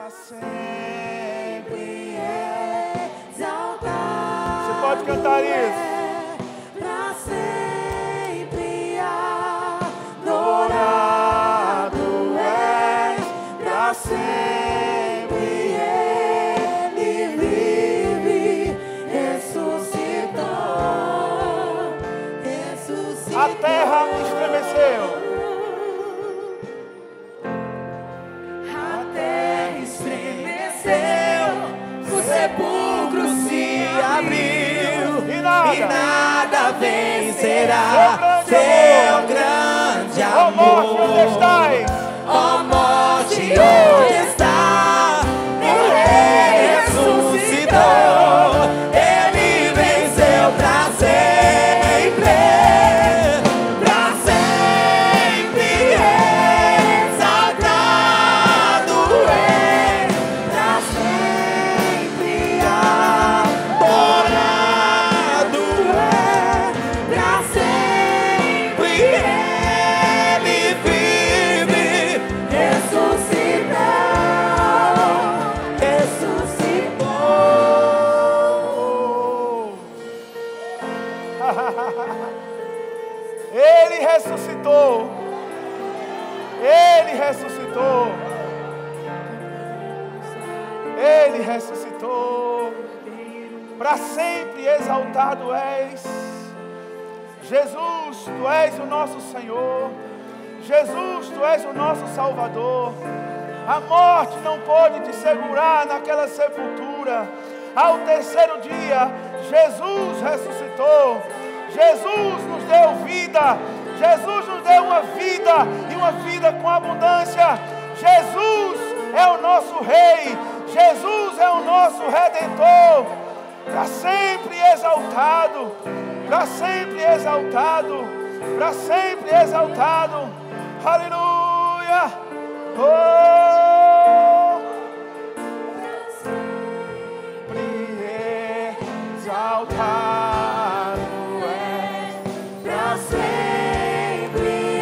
Pra sempre exaltado. Você pode cantar isso? Pra sempre adorado és, pra sempre Ele vive, ressuscitou. A terra estremeceu. O sepulcro se abriu e nada vencerá seu grande amor. Onde estás? Ó morte, onde está? Ele ressuscitou, Ele venceu pra sempre exaltado é. Ele ressuscitou. Ele ressuscitou. Ele ressuscitou. Para sempre exaltado és. Jesus, tu és o nosso Senhor. Jesus, tu és o nosso Salvador. A morte não pôde te segurar naquela sepultura. Ao terceiro dia, Jesus ressuscitou. Jesus nos deu vida. Jesus nos deu uma vida e uma vida com abundância. Jesus é o nosso Rei. Jesus é o nosso Redentor. Para sempre exaltado. Para sempre exaltado. Para sempre exaltado. Aleluia. Oh. Sempre exaltado é. Para sempre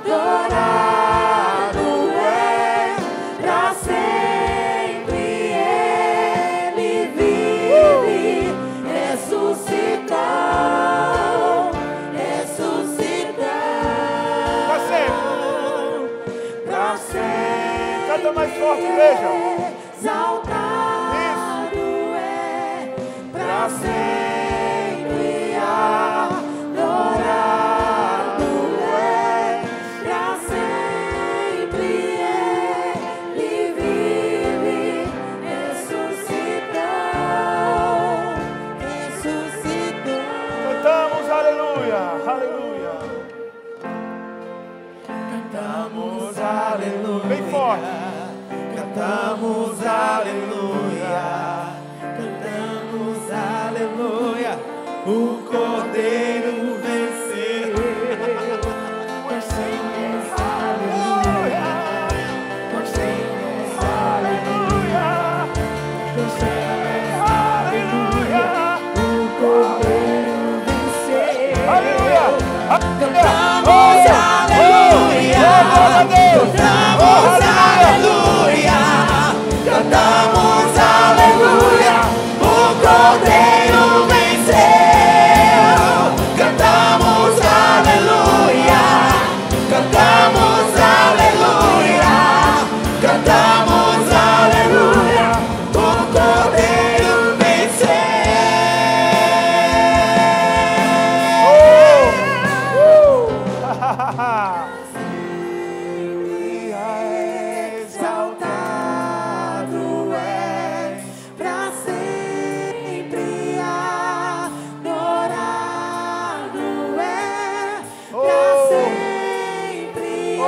adorado é. Para sempre Ele vive. Ressuscitou. Ressuscitou. Para sempre. Canta mais forte, igreja. Exaltado é. Para sempre adorado é. Para sempre Ele vive. Ressuscitou. Ressuscitou. Cantamos aleluia, aleluia. Cantamos aleluia. Bem forte. Cantamos aleluia. Cantamos aleluia. O Cordeiro venceu. Cantamos aleluia. Cantamos aleluia. Cantamos aleluia. O Cordeiro venceu. Aleluia. Cantamos aleluia. Cantamos aleluia. Cantamos aleluia. O Cordeiro venceu. Cantamos aleluia. Cantamos aleluia. Cantamos aleluia. O Cordeiro exaltado és, pra sempre adorado és, pra sempre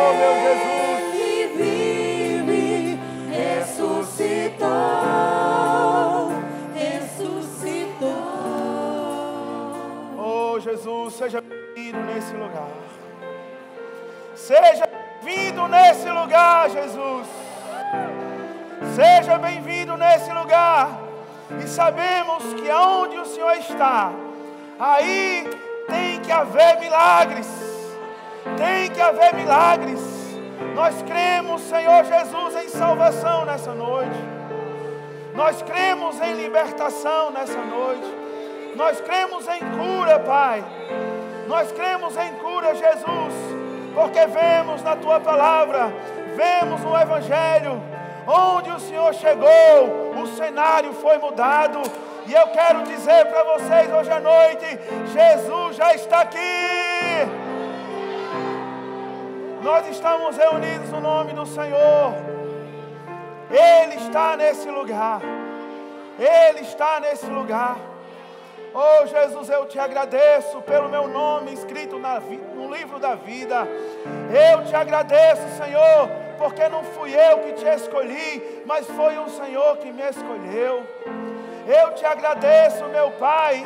Ele vive, ressuscitou, ressuscitou. Oh Jesus, seja bem-vindo nesse lugar. Seja bem-vindo nesse lugar, Jesus. Seja bem-vindo nesse lugar. E sabemos que onde o Senhor está, aí tem que haver milagres. Tem que haver milagres. Nós cremos, Senhor Jesus, em salvação nessa noite. Nós cremos em libertação nessa noite. Nós cremos em cura, Pai. Nós cremos em cura, Jesus, porque vemos na Tua palavra, vemos no Evangelho, onde o Senhor chegou, o cenário foi mudado. E eu quero dizer para vocês hoje à noite, Jesus já está aqui. Nós estamos reunidos no nome do Senhor. Ele está nesse lugar. Ele está nesse lugar. Oh Jesus, eu te agradeço pelo meu nome escrito no livro da vida. Eu te agradeço, Senhor, porque não fui eu que te escolhi, mas foi o Senhor que me escolheu. Eu te agradeço, meu Pai,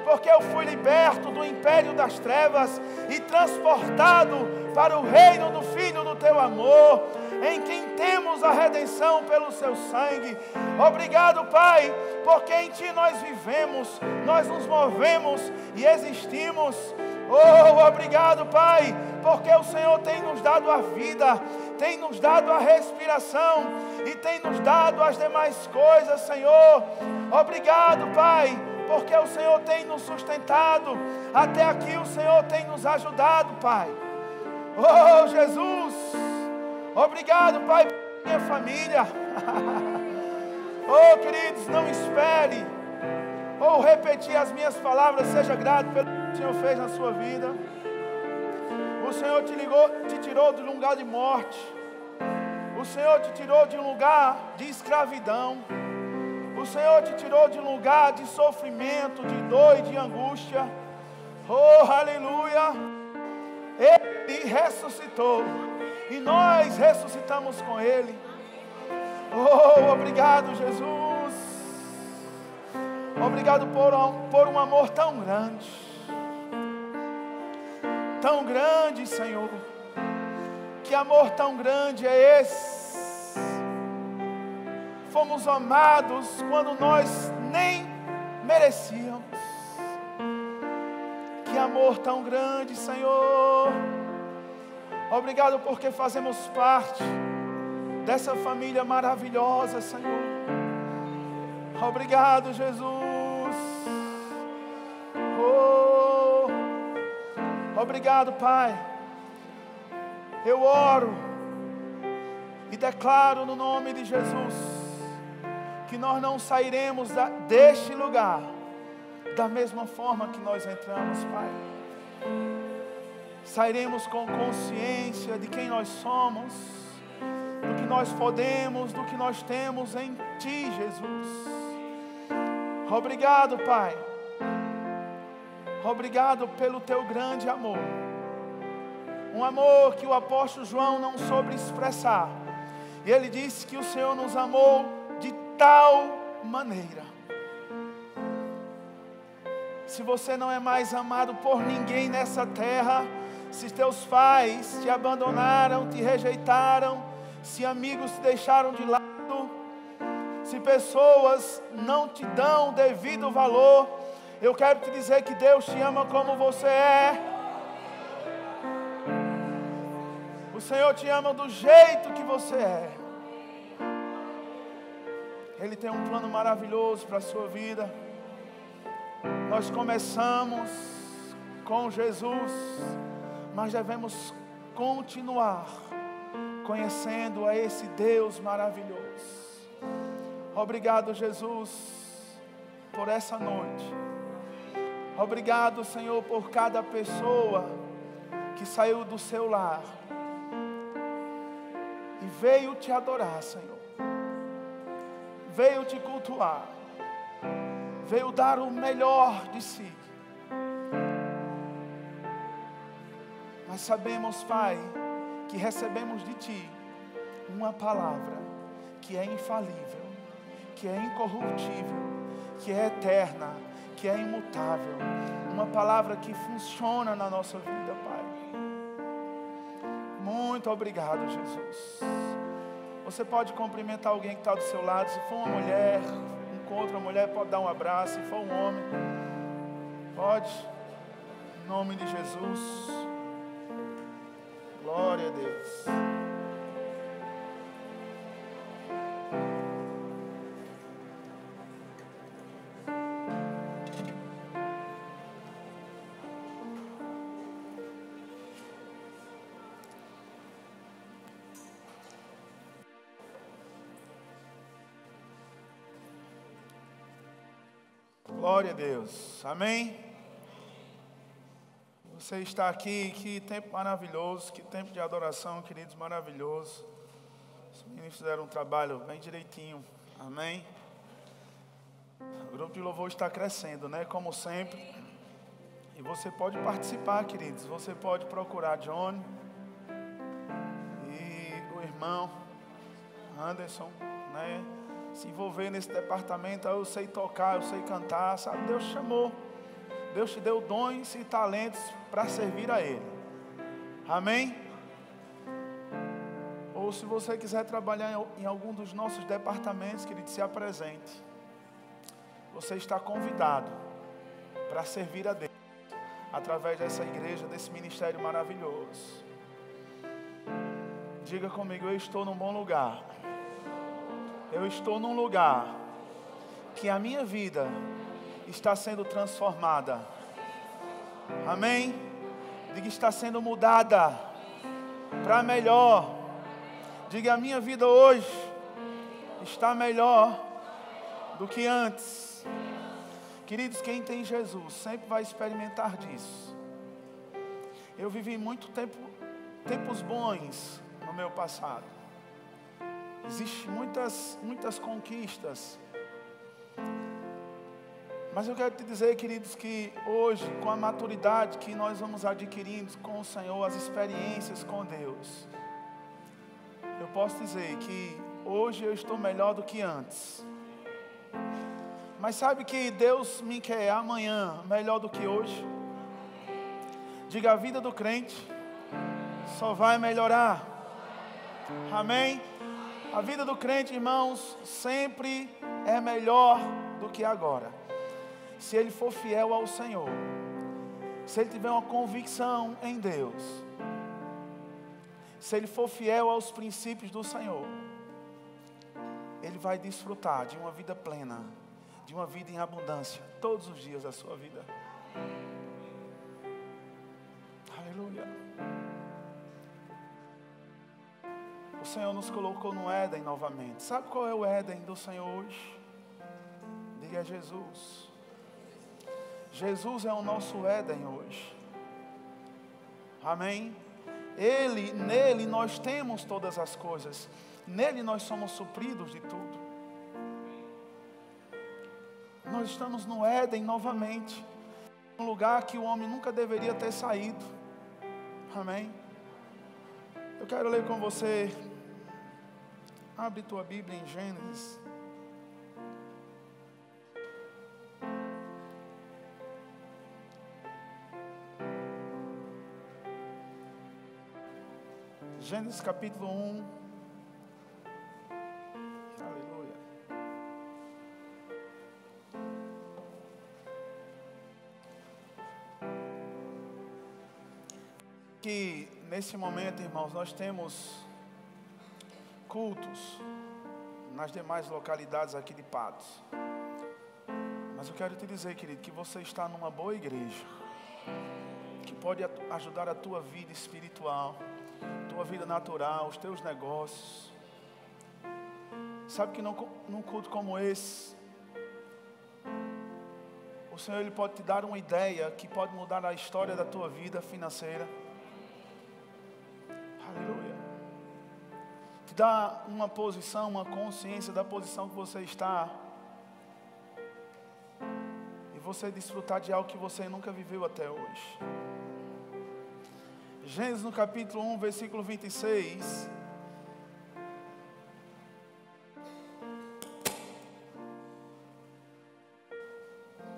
porque eu fui liberto do império das trevas e transportado para o reino do Filho do Teu amor, em quem temos a redenção pelo Seu sangue. Obrigado, Pai, porque em Ti nós vivemos, nós nos movemos e existimos. Oh, obrigado, Pai, porque o Senhor tem nos dado a vida, tem nos dado a respiração e tem nos dado as demais coisas, Senhor. Obrigado, Pai, porque o Senhor tem nos sustentado. Até aqui o Senhor tem nos ajudado, Pai. Oh, Jesus, obrigado, Pai, por minha família. Oh, queridos, não espere ou repetir as minhas palavras. Seja grato pelo que o Senhor fez na sua vida. O Senhor te tirou de um lugar de morte. O Senhor te tirou de um lugar de escravidão. O Senhor te tirou de um lugar de sofrimento, de dor e de angústia. Oh, aleluia! Ele ressuscitou e nós ressuscitamos com Ele. Oh, obrigado, Jesus. Obrigado por um amor tão grande. Tão grande, Senhor. Que amor tão grande é esse? Fomos amados quando nós nem merecíamos. Que amor tão grande, Senhor. Obrigado porque fazemos parte dessa família maravilhosa, Senhor. Obrigado, Jesus. Oh, obrigado, Pai. Eu oro e declaro no nome de Jesus que nós não sairemos deste lugar da mesma forma que nós entramos, Pai. Sairemos com consciência de quem nós somos, do que nós podemos, do que nós temos em Ti, Jesus. Obrigado, Pai. Obrigado pelo Teu grande amor. Um amor que o apóstolo João não soube expressar. E ele disse que o Senhor nos amou de tal maneira. Se você não é mais amado por ninguém nessa terra, se teus pais te abandonaram, te rejeitaram, se amigos te deixaram de lado, se pessoas não te dão devido valor, eu quero te dizer que Deus te ama como você é. O Senhor te ama do jeito que você é. Ele tem um plano maravilhoso para a sua vida. Nós começamos com Jesus, mas devemos continuar conhecendo a esse Deus maravilhoso. Obrigado, Jesus, por essa noite. Obrigado, Senhor, por cada pessoa que saiu do seu lar e veio te adorar, Senhor. Veio te cultuar. Veio dar o melhor de si. Mas sabemos, Pai, que recebemos de Ti uma palavra que é infalível, que é incorruptível, que é eterna, que é imutável. Uma palavra que funciona na nossa vida, Pai. Muito obrigado, Jesus. Você pode cumprimentar alguém que está do seu lado. Se for uma mulher, encontra uma mulher, pode dar um abraço. Se for um homem, pode. Em nome de Jesus. Glória a Deus. Glória a Deus. Amém? Você está aqui, que tempo maravilhoso, que tempo de adoração, queridos, maravilhoso. Os meninos fizeram um trabalho bem direitinho. Amém? O grupo de louvor está crescendo, né? Como sempre. E você pode participar, queridos. Você pode procurar Johnny e o irmão Anderson, né? Se envolver nesse departamento. Eu sei tocar, eu sei cantar, sabe? Deus te chamou. Deus te deu dons e talentos para servir a Ele. Amém? Ou se você quiser trabalhar em algum dos nossos departamentos, querido, se apresente. Você está convidado para servir a Deus através dessa igreja, desse ministério maravilhoso. Diga comigo, eu estou num bom lugar. Eu estou num lugar que a minha vida está sendo transformada. Amém? Diga, está sendo mudada para melhor. Diga, a minha vida hoje está melhor do que antes. Queridos, quem tem Jesus sempre vai experimentar disso. Eu vivi muito tempos bons no meu passado. Existem muitas conquistas. Mas eu quero te dizer, queridos, que hoje, com a maturidade que nós vamos adquirindo com o Senhor, as experiências com Deus, eu posso dizer que hoje eu estou melhor do que antes. Mas sabe que Deus me quer amanhã melhor do que hoje? Diga, a vida do crente só vai melhorar. Amém? A vida do crente, irmãos, sempre é melhor do que agora. Se ele for fiel ao Senhor, se ele tiver uma convicção em Deus, se ele for fiel aos princípios do Senhor, ele vai desfrutar de uma vida plena, de uma vida em abundância, todos os dias da sua vida. Aleluia. O Senhor nos colocou no Éden novamente. Sabe qual é o Éden do Senhor hoje? Diga, Jesus. Jesus é o nosso Éden hoje. Amém? Nele nós temos todas as coisas. Nele nós somos supridos de tudo. Nós estamos no Éden novamente. Um lugar que o homem nunca deveria ter saído. Amém? Eu quero ler com você. Abre tua Bíblia em Gênesis. Gênesis capítulo 1. Aleluia. Que nesse momento, irmãos, nós temos cultos nas demais localidades aqui de Patos. Mas eu quero te dizer, querido, que você está numa boa igreja, que pode ajudar a tua vida espiritual, tua vida natural, os teus negócios. Sabe que num culto como esse, o Senhor ele pode te dar uma ideia que pode mudar a história da tua vida financeira. Aleluia. Te dá uma posição, uma consciência da posição que você está. E você desfrutar de algo que você nunca viveu até hoje. Gênesis no capítulo 1, versículo 26.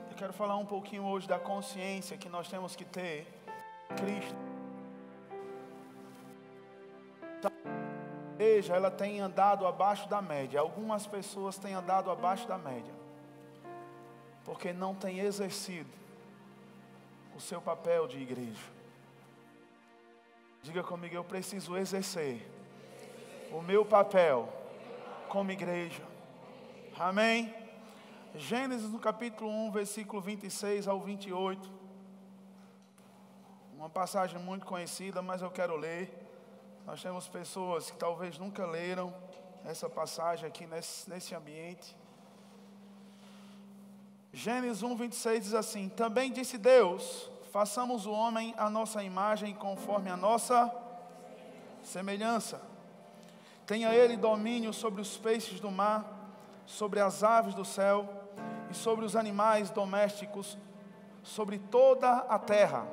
Eu quero falar um pouquinho hoje da consciência que nós temos que ter em Cristo. A igreja, ela tem andado abaixo da média. Algumas pessoas têm andado abaixo da média, porque não têm exercido o seu papel de igreja. Diga comigo, eu preciso exercer o meu papel como igreja. Amém? Gênesis no capítulo 1, versículo 26 ao 28. Uma passagem muito conhecida, mas eu quero ler. Nós temos pessoas que talvez nunca leram essa passagem aqui nesse ambiente. Gênesis 1:26 diz assim: também disse Deus, façamos o homem à nossa imagem, conforme a nossa semelhança. Tenha ele domínio sobre os peixes do mar, sobre as aves do céu e sobre os animais domésticos, sobre toda a terra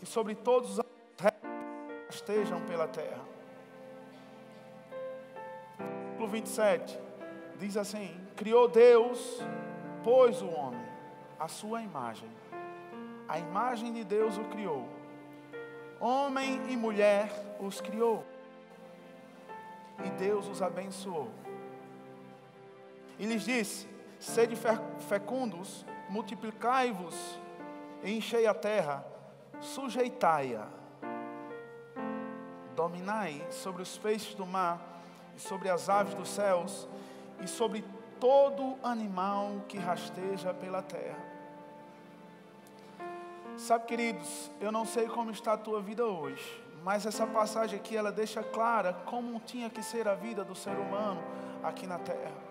e sobre todos os animais que estejam pela terra. Versículo 27 diz assim: criou Deus, pois o homem, a sua imagem. A imagem de Deus o criou. Homem e mulher os criou. E Deus os abençoou. E lhes disse: sede fecundos, multiplicai-vos e enchei a terra, sujeitai-a, dominai sobre os peixes do mar, e sobre as aves dos céus, e sobre todo animal que rasteja pela terra. Sabe, queridos, eu não sei como está a tua vida hoje, mas essa passagem aqui, ela deixa clara como tinha que ser a vida do ser humano aqui na terra.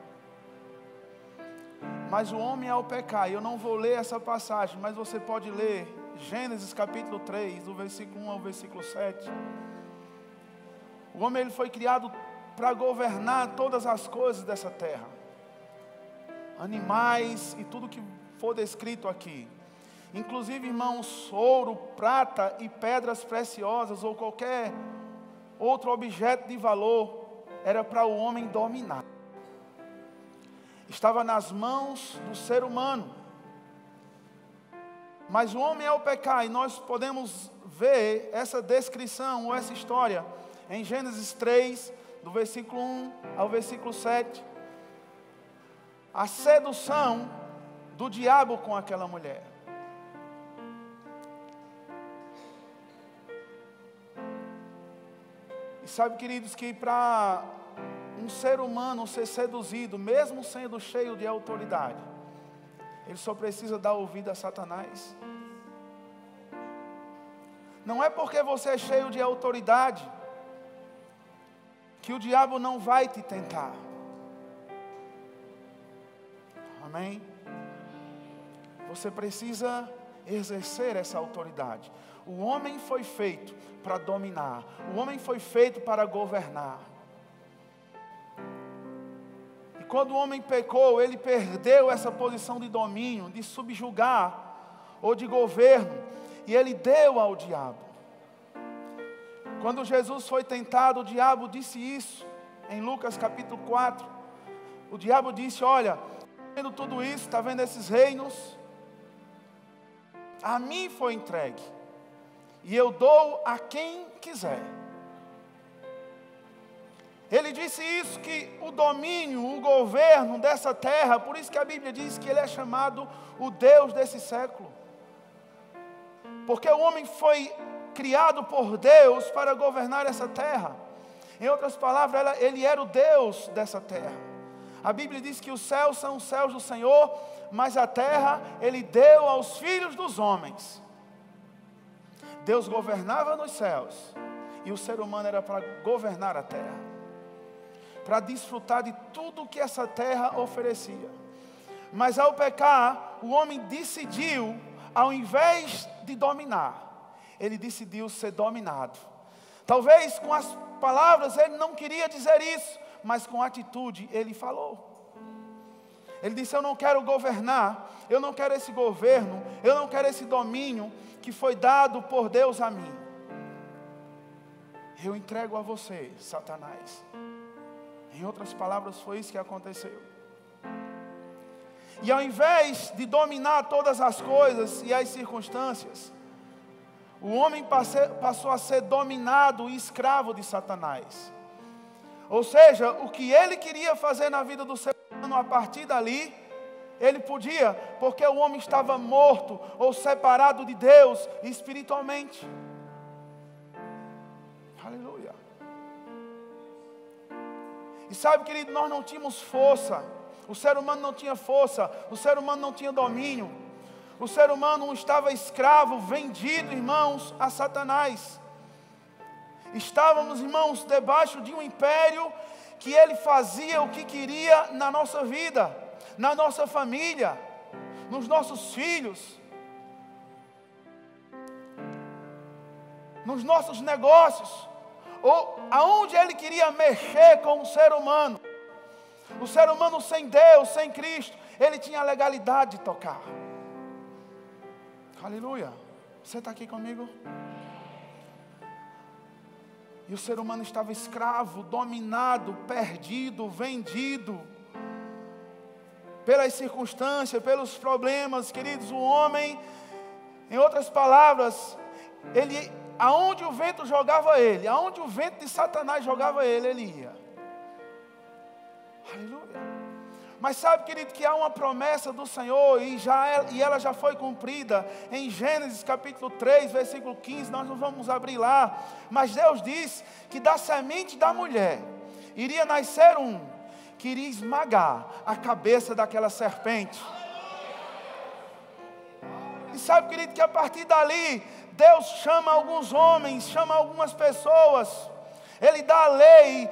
Mas o homem ao pecar, eu não vou ler essa passagem, mas você pode ler Gênesis capítulo 3, do versículo 1 ao versículo 7. O homem, ele foi criado para governar todas as coisas dessa terra. Animais e tudo que for descrito aqui. Inclusive, irmãos, ouro, prata e pedras preciosas ou qualquer outro objeto de valor era para o homem dominar. Estava nas mãos do ser humano. Mas o homem ao pecar, e nós podemos ver essa descrição ou essa história em Gênesis 3, do versículo 1 ao versículo 7. A sedução do diabo com aquela mulher. E sabe, queridos, que para um ser humano ser seduzido, mesmo sendo cheio de autoridade, ele só precisa dar ouvido a Satanás. Não é porque você é cheio de autoridade que o diabo não vai te tentar. Amém? Você precisa exercer essa autoridade. O homem foi feito para dominar. O homem foi feito para governar. E quando o homem pecou, ele perdeu essa posição de domínio, de subjugar ou de governo, e ele deu ao diabo. Quando Jesus foi tentado, o diabo disse isso, em Lucas capítulo 4. O diabo disse: olha, vendo tudo isso, está vendo esses reinos? A mim foi entregue, e eu dou a quem quiser. Ele disse isso, que o domínio, o governo dessa terra, por isso que a Bíblia diz que ele é chamado o Deus desse século. Porque o homem foi criado por Deus para governar essa terra. Em outras palavras, ele era o Deus dessa terra. A Bíblia diz que os céus são os céus do Senhor, mas a terra ele deu aos filhos dos homens. Deus governava nos céus, e o ser humano era para governar a terra, para desfrutar de tudo que essa terra oferecia. Mas ao pecar, o homem decidiu, ao invés de dominar, ele decidiu ser dominado. Talvez com as palavras ele não queria dizer isso, mas com atitude ele falou. Ele disse: eu não quero governar, eu não quero esse governo, eu não quero esse domínio que foi dado por Deus a mim. Eu entrego a você, Satanás. Em outras palavras, foi isso que aconteceu. E ao invés de dominar todas as coisas e as circunstâncias, o homem passou a ser dominado e escravo de Satanás. Ou seja, o que ele queria fazer na vida do ser humano, a partir dali, ele podia, porque o homem estava morto ou separado de Deus espiritualmente. Aleluia. E sabe, querido, nós não tínhamos força. O ser humano não tinha força. O ser humano não tinha domínio. O ser humano estava escravo, vendido, irmãos, a Satanás. Estávamos, irmãos, debaixo de um império que ele fazia o que queria na nossa vida, na nossa família. nos nossos filhos, nos nossos negócios, ou aonde Ele queria mexer com o ser humano. O ser humano sem Deus, sem Cristo, ele tinha a legalidade de tocar. Aleluia. Você está aqui comigo? E o ser humano estava escravo, dominado, perdido, vendido pelas circunstâncias, pelos problemas, queridos. O homem, em outras palavras, ele, aonde o vento jogava ele, aonde o vento de Satanás jogava ele, ele ia. Aleluia. Mas sabe, querido, que há uma promessa do Senhor e ela já foi cumprida em Gênesis capítulo 3, versículo 15, nós não vamos abrir lá, mas Deus diz que da semente da mulher iria nascer um que iria esmagar a cabeça daquela serpente. E sabe, querido, que a partir dali, Deus chama alguns homens, chama algumas pessoas, Ele dá a lei,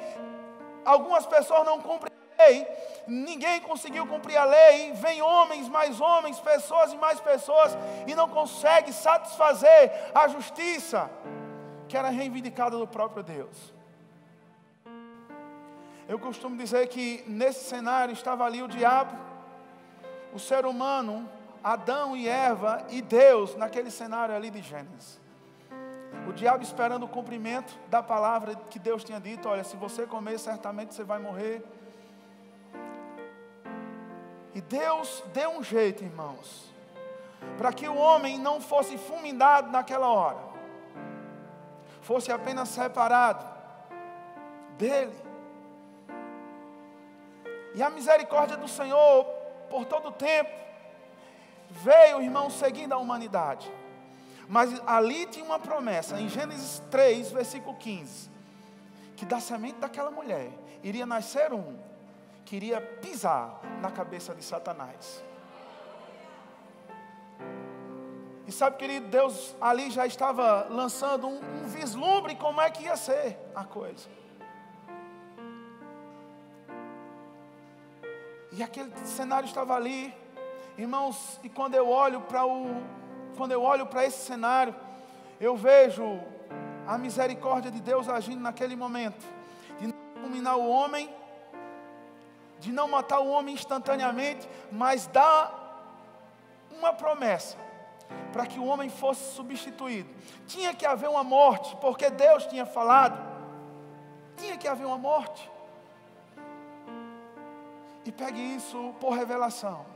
algumas pessoas não cumprem a lei, ninguém conseguiu cumprir a lei, vem homens, mais homens, pessoas e mais pessoas, e não consegue satisfazer a justiça que era reivindicada do próprio Deus. Eu costumo dizer que nesse cenário estava ali o diabo, o ser humano, Adão e Eva e Deus, naquele cenário ali de Gênesis. O diabo esperando o cumprimento da palavra que Deus tinha dito: olha, se você comer, certamente você vai morrer. E Deus deu um jeito, irmãos, para que o homem não fosse fulminado naquela hora, fosse apenas separado dele. E a misericórdia do Senhor, por todo o tempo, veio, irmão, seguindo a humanidade. Mas ali tinha uma promessa, em Gênesis 3, versículo 15, que da semente daquela mulher iria nascer um que iria pisar na cabeça de Satanás. E sabe, querido, Deus ali já estava lançando um vislumbre como é que ia ser a coisa. E aquele cenário estava ali, irmãos, e quando eu olho para esse cenário, eu vejo a misericórdia de Deus agindo naquele momento, de não dominar o homem, de não matar o homem instantaneamente, mas dar uma promessa, para que o homem fosse substituído. Tinha que haver uma morte, porque Deus tinha falado, tinha que haver uma morte. E pegue isso por revelação.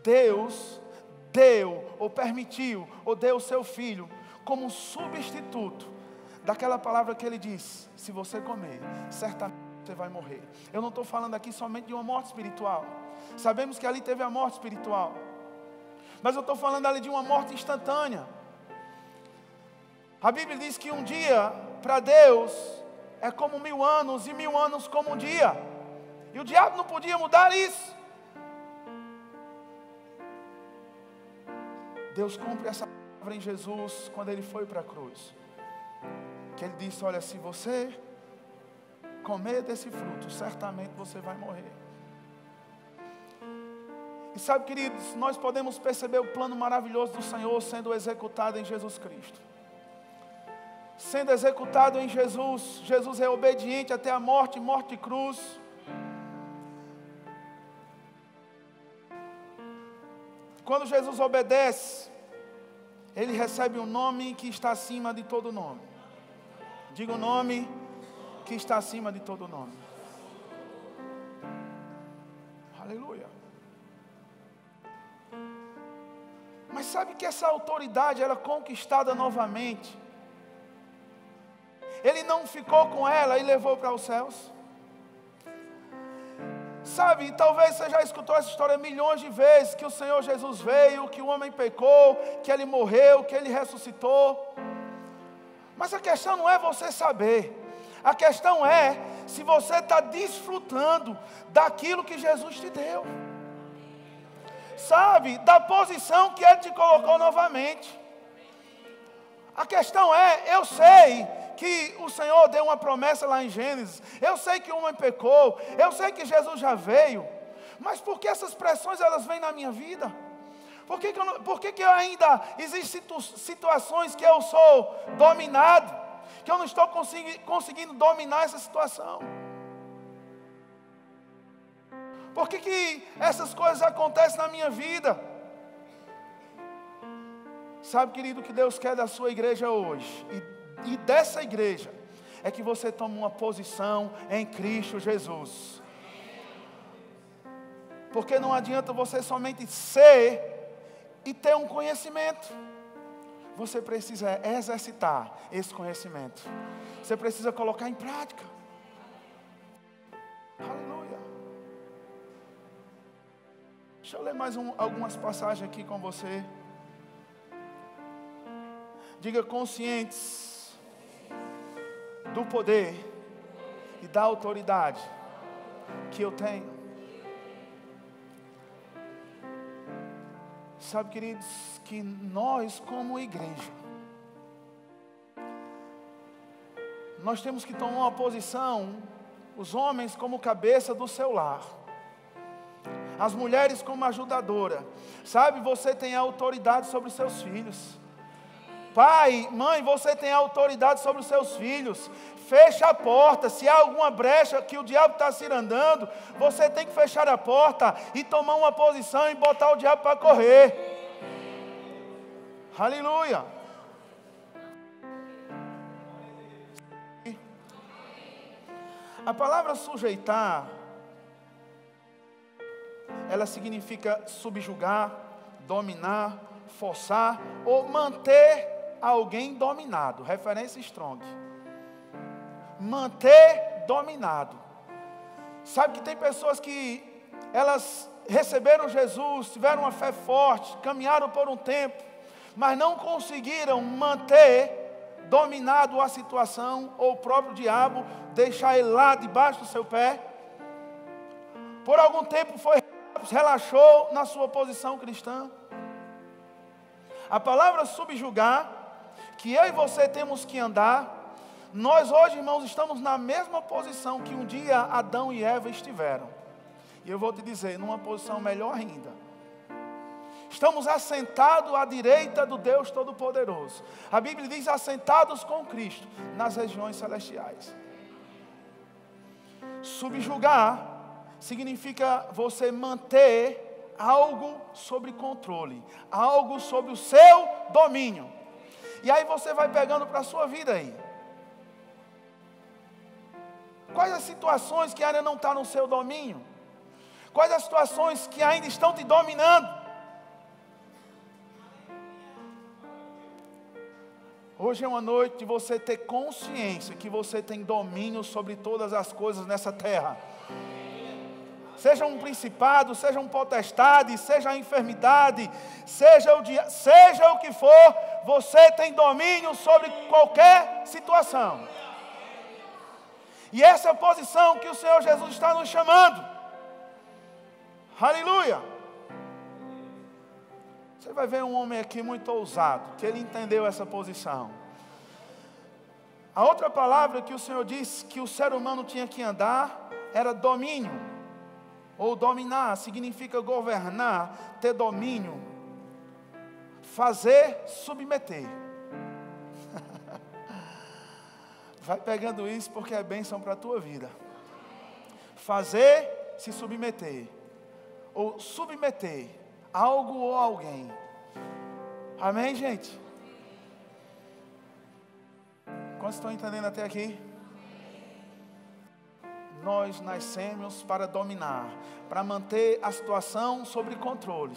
Deus deu, ou permitiu, ou deu o seu filho, como substituto, daquela palavra que ele disse: se você comer, certamente você vai morrer. Eu não estou falando aqui somente de uma morte espiritual. Sabemos que ali teve a morte espiritual, mas eu estou falando ali de uma morte instantânea. A Bíblia diz que um dia para Deus é como 1000 anos, e 1000 anos como um dia. E o diabo não podia mudar isso. Deus cumpre essa palavra em Jesus quando Ele foi para a cruz, que Ele disse: olha, se você comer desse fruto, certamente você vai morrer. E sabe, queridos, nós podemos perceber o plano maravilhoso do Senhor sendo executado em Jesus Cristo. Sendo executado em Jesus. Jesus é obediente até a morte, morte de cruz. Quando Jesus obedece, Ele recebe um nome que está acima de todo nome. Diga o nome que está acima de todo nome. Aleluia. Mas sabe que essa autoridade era conquistada novamente. Ele não ficou com ela e levou para os céus. Sabe, talvez você já escutou essa história milhões de vezes, que o Senhor Jesus veio, que o homem pecou, que Ele morreu, que Ele ressuscitou. Mas a questão não é você saber. A questão é se você está desfrutando daquilo que Jesus te deu. Sabe, da posição que Ele te colocou novamente. A questão é, eu sei que o Senhor deu uma promessa lá em Gênesis, eu sei que o homem pecou, eu sei que Jesus já veio, mas por que essas pressões elas vêm na minha vida? Por que eu ainda existem situações que eu sou dominado, que eu não estou conseguindo dominar essa situação? Por que essas coisas acontecem na minha vida? Sabe, querido, o que Deus quer da sua igreja hoje, e dessa igreja, é que você tome uma posição em Cristo Jesus. Porque não adianta você somente ser e ter um conhecimento. Você precisa exercitar esse conhecimento. Você precisa colocar em prática. Aleluia. Deixa eu ler mais algumas passagens aqui com você. Diga: conscientes do poder e da autoridade que eu tenho. Sabe, queridos, que nós como igreja, nós temos que tomar uma posição, os homens como cabeça do seu lar, as mulheres como ajudadora. Sabe, você tem autoridade sobre os seus filhos. Pai, mãe, você tem autoridade sobre os seus filhos. Fecha a porta. Se há alguma brecha que o diabo está cirandando, você tem que fechar a porta e tomar uma posição e botar o diabo para correr. Aleluia. A palavra sujeitar, ela significa subjugar, dominar, forçar ou manter alguém dominado. Referência Strong. Manter dominado. Sabe que tem pessoas que elas receberam Jesus, tiveram uma fé forte, caminharam por um tempo, mas não conseguiram manter dominado a situação, ou o próprio diabo deixar ele lá debaixo do seu pé. Por algum tempo relaxou na sua posição cristã. A palavra subjugar, que eu e você temos que andar, nós hoje, irmãos, estamos na mesma posição que um dia Adão e Eva estiveram. E eu vou te dizer, numa posição melhor ainda. Estamos assentados à direita do Deus Todo-Poderoso. A Bíblia diz: assentados com Cristo nas regiões celestiais. Subjugar significa você manter algo sob controle, algo sob o seu domínio. E aí você vai pegando para a sua vida aí. Quais as situações que ainda não estão no seu domínio? Quais as situações que ainda estão te dominando? Hoje é uma noite de você ter consciência que você tem domínio sobre todas as coisas nessa terra. Seja um principado, seja um potestade, seja a enfermidade, seja o que for, você tem domínio sobre qualquer situação. E essa é a posição que o Senhor Jesus está nos chamando. Aleluia. Você vai ver um homem aqui muito ousado, que ele entendeu essa posição. A outra palavra que o Senhor disse que o ser humano tinha que andar era domínio, ou dominar, significa governar, ter domínio, fazer, submeter. Vai pegando isso porque é bênção para a tua vida. Fazer, se submeter, ou submeter algo ou alguém. Amém, gente? Quantos estão entendendo até aqui? Nós nascemos para dominar, para manter a situação sob controle.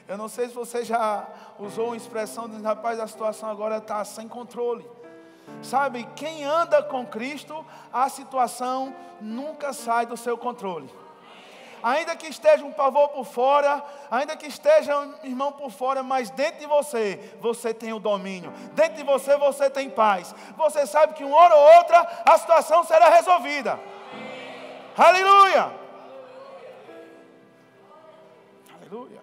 Eu não sei se você já usou uma expressão de rapaz, a situação agora está sem controle. Sabe, quem anda com Cristo, a situação nunca sai do seu controle. Ainda que esteja um pavor por fora, ainda que esteja um irmão por fora, mas dentro de você, você tem o domínio. Dentro de você, você tem paz. Você sabe que uma hora ou outra, a situação será resolvida. Aleluia! Aleluia!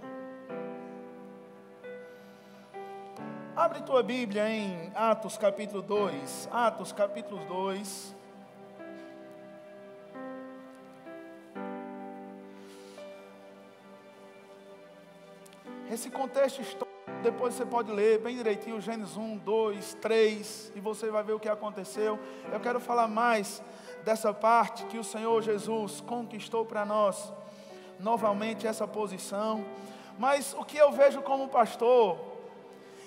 Abre tua Bíblia em Atos capítulo 2. Atos capítulo 2. Esse contexto histórico, depois você pode ler bem direitinho, Gênesis 1, 2, 3, e você vai ver o que aconteceu. Eu quero falar mais dessa parte que o Senhor Jesus conquistou para nós, novamente essa posição. Mas o que eu vejo como pastor,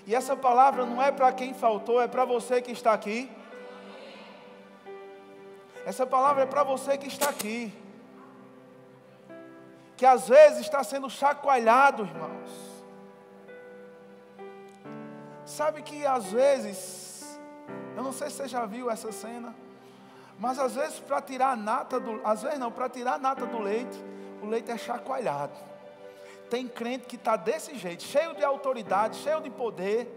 e essa palavra não é para quem faltou, é para você que está aqui. Essa palavra é para você que está aqui, que às vezes está sendo chacoalhado, irmãos. Sabe que às vezes, eu não sei se você já viu essa cena, mas às vezes para tirar a nata do leite, o leite é chacoalhado. Tem crente que está desse jeito, cheio de autoridade, cheio de poder,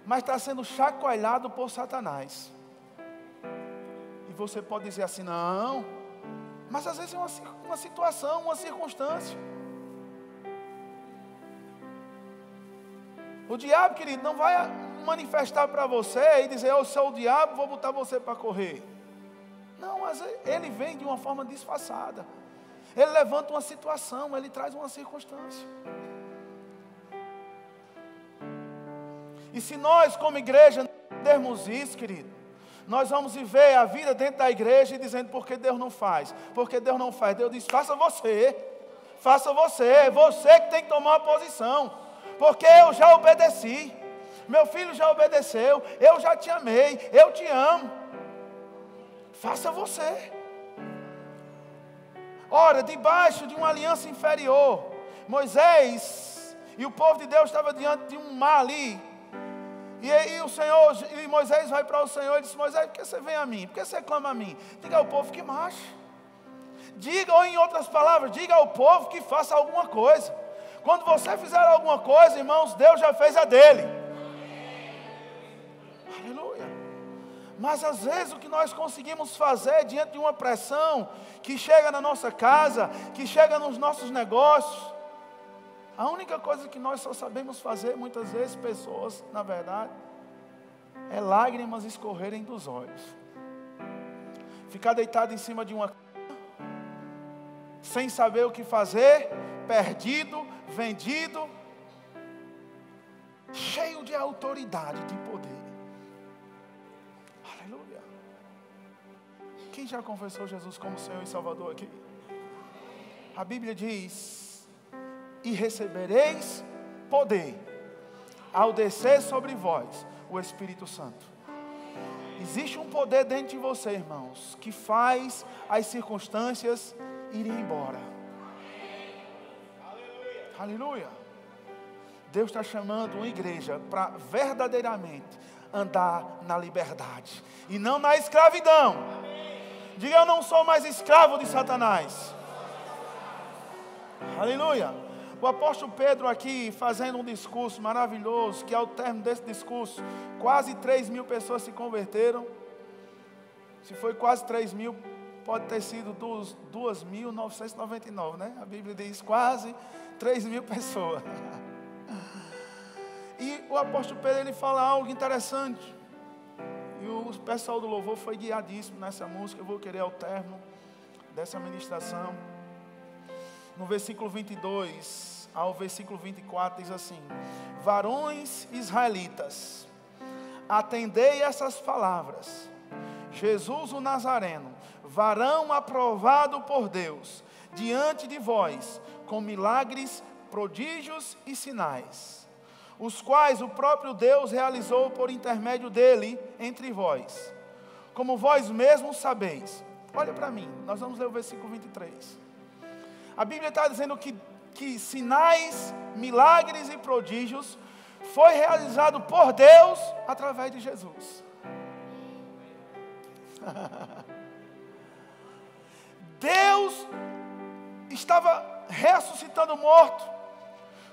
mas está sendo chacoalhado por Satanás. E você pode dizer assim, não, mas às vezes é uma situação, uma circunstância. O diabo, querido, não vai manifestar para você e dizer, eu sou o diabo, vou botar você para correr. Não, mas ele vem de uma forma disfarçada. Ele levanta uma situação, ele traz uma circunstância. E se nós, como igreja, não entendermos isso, querido, nós vamos viver a vida dentro da igreja e dizendo, por que Deus não faz? Porque Deus não faz. Deus diz, faça você que tem que tomar uma posição. Porque eu já obedeci, meu filho já obedeceu, eu já te amei, eu te amo. Faça você. Ora, debaixo de uma aliança inferior, Moisés e o povo de Deus estava diante de um mar ali. E Moisés vai para o Senhor e diz, Moisés, por que você vem a mim? Por que você clama a mim? Diga ao povo que marche. Diga, ou em outras palavras, diga ao povo que faça alguma coisa. Quando você fizer alguma coisa, irmãos, Deus já fez a dele. Aleluia. Mas às vezes o que nós conseguimos fazer diante de uma pressão que chega na nossa casa, que chega nos nossos negócios, a única coisa que nós só sabemos fazer, muitas vezes, pessoas, na verdade, é lágrimas escorrerem dos olhos. Ficar deitado em cima de uma cama, sem saber o que fazer, perdido, vendido, cheio de autoridade, de poder. Aleluia. Quem já confessou Jesus como Senhor e Salvador aqui? A Bíblia diz, e recebereis poder, ao descer sobre vós o Espírito Santo. Existe um poder dentro de você, irmãos, que faz as circunstâncias irem embora. Aleluia. Deus está chamando uma igreja para verdadeiramente andar na liberdade e não na escravidão. Diga, eu não sou mais escravo de Satanás. Aleluia. O apóstolo Pedro aqui fazendo um discurso maravilhoso, que ao término desse discurso, quase 3.000 pessoas se converteram. Se foi quase 3.000, pode ter sido 2.999, né? A Bíblia diz quase 3.000 pessoas. E o apóstolo Pedro, ele fala algo interessante. E o pessoal do louvor foi guiadíssimo nessa música. Eu vou querer ao término dessa ministração. No versículo 22 ao versículo 24 diz assim: varões israelitas, atendei essas palavras. Jesus o Nazareno, varão aprovado por Deus, diante de vós, com milagres, prodígios e sinais, os quais o próprio Deus realizou por intermédio dele entre vós, como vós mesmos sabeis. Olha para mim, nós vamos ler o versículo 23. A Bíblia está dizendo que sinais, milagres e prodígios foi realizado por Deus através de Jesus. Deus estava ressuscitando morto,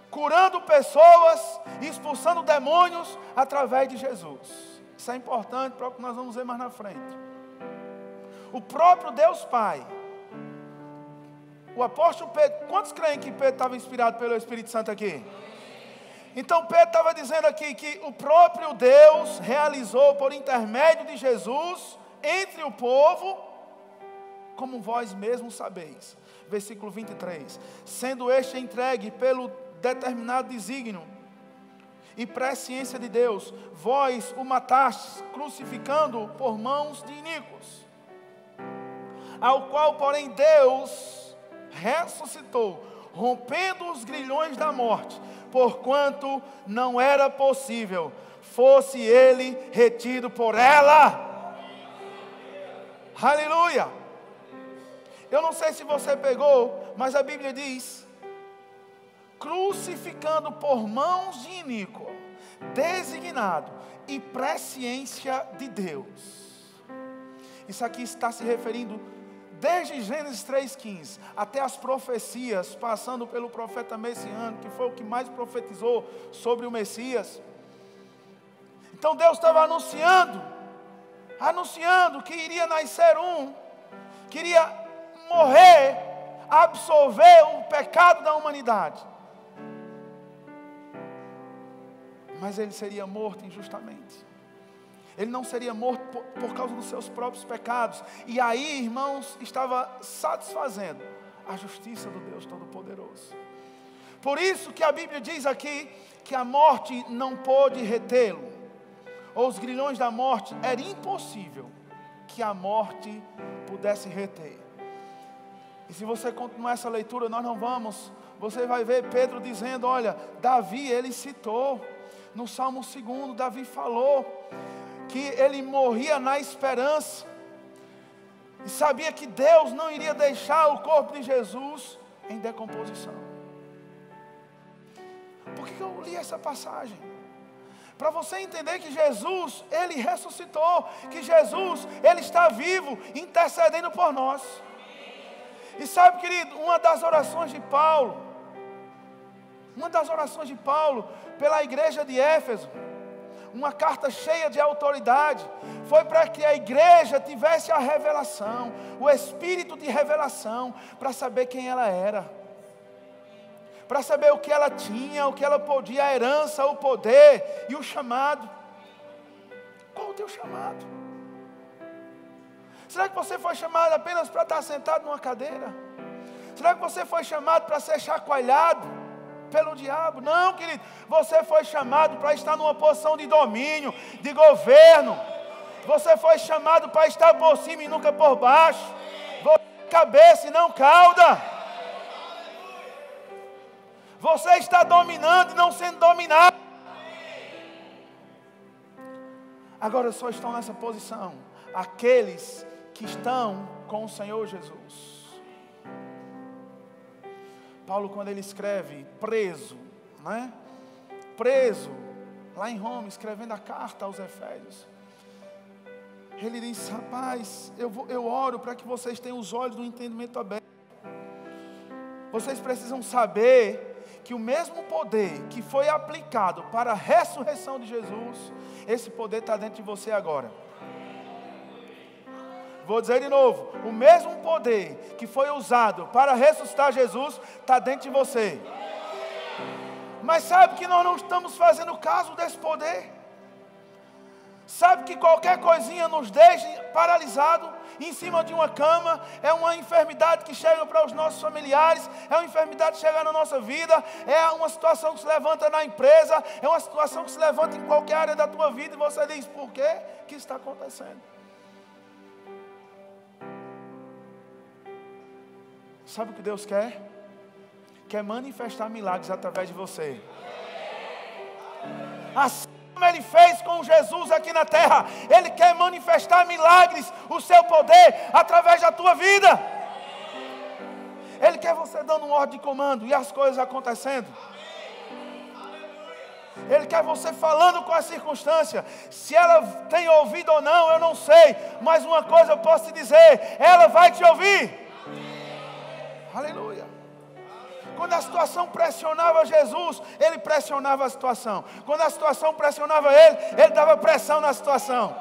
curando pessoas, expulsando demônios através de Jesus. Isso é importante para o que nós vamos ver mais na frente. O próprio Deus Pai, o apóstolo Pedro, quantos creem que Pedro estava inspirado pelo Espírito Santo aqui? Então Pedro estava dizendo aqui que o próprio Deus realizou por intermédio de Jesus entre o povo, como vós mesmos sabeis. Versículo 23. Sendo este entregue pelo determinado desígnio e presciência de Deus, vós o matastes, crucificando-o por mãos de iníquos, ao qual, porém, Deus ressuscitou, rompendo os grilhões da morte, porquanto não era possível fosse ele retido por ela. Aleluia! Eu não sei se você pegou, mas a Bíblia diz: crucificando por mãos de iníquo, designado e presciência de Deus. Isso aqui está se referindo desde Gênesis 3,15 até as profecias, passando pelo profeta messiânico, que foi o que mais profetizou sobre o Messias. Então Deus estava anunciando que iria nascer que iria morrer, absorver o pecado da humanidade. Mas ele seria morto injustamente. Ele não seria morto por causa dos seus próprios pecados. E aí, irmãos, estava satisfazendo a justiça do Deus Todo-Poderoso. Por isso que a Bíblia diz aqui que a morte não pôde retê-lo. Ou os grilhões da morte, era impossível que a morte pudesse reter. E se você continuar essa leitura, nós não vamos. Você vai ver Pedro dizendo, olha, Davi, ele citou. No Salmo 2, Davi falou que ele morria na esperança. E sabia que Deus não iria deixar o corpo de Jesus em decomposição. Por que eu li essa passagem? Para você entender que Jesus, ele ressuscitou. Que Jesus, ele está vivo, intercedendo por nós. E sabe, querido, uma das orações de Paulo pela igreja de Éfeso, uma carta cheia de autoridade, foi para que a igreja tivesse a revelação, o espírito de revelação, para saber quem ela era, para saber o que ela tinha, o que ela podia, a herança, o poder e o chamado. Qual o teu chamado? Será que você foi chamado apenas para estar sentado numa cadeira? Será que você foi chamado para ser chacoalhado pelo diabo? Não, querido. Você foi chamado para estar numa posição de domínio, de governo. Você foi chamado para estar por cima e nunca por baixo. Você é cabeça e não cauda. Você está dominando e não sendo dominado. Agora só estão nessa posição aqueles que estão com o Senhor Jesus. Paulo, quando ele escreve preso, né? Preso, lá em Roma, escrevendo a carta aos Efésios, ele diz, rapaz, eu oro para que vocês tenham os olhos do entendimento aberto. Vocês precisam saber que o mesmo poder que foi aplicado para a ressurreição de Jesus, esse poder está dentro de você agora. Vou dizer de novo, o mesmo poder que foi usado para ressuscitar Jesus, está dentro de você. Mas sabe que nós não estamos fazendo caso desse poder? Sabe que qualquer coisinha nos deixa paralisado em cima de uma cama, é uma enfermidade que chega para os nossos familiares, é uma enfermidade que chega na nossa vida, é uma situação que se levanta na empresa, é uma situação que se levanta em qualquer área da tua vida e você diz, por quê que está acontecendo? Sabe o que Deus quer? Quer manifestar milagres através de você. Assim como Ele fez com Jesus aqui na terra, Ele quer manifestar milagres, o seu poder, através da tua vida. Ele quer você dando um ordem de comando e as coisas acontecendo. Ele quer você falando com a circunstância. Se ela tem ouvido ou não, eu não sei. Mas uma coisa eu posso te dizer, ela vai te ouvir. Aleluia. Quando a situação pressionava Jesus, ele pressionava a situação. Quando a situação pressionava ele dava pressão na situação.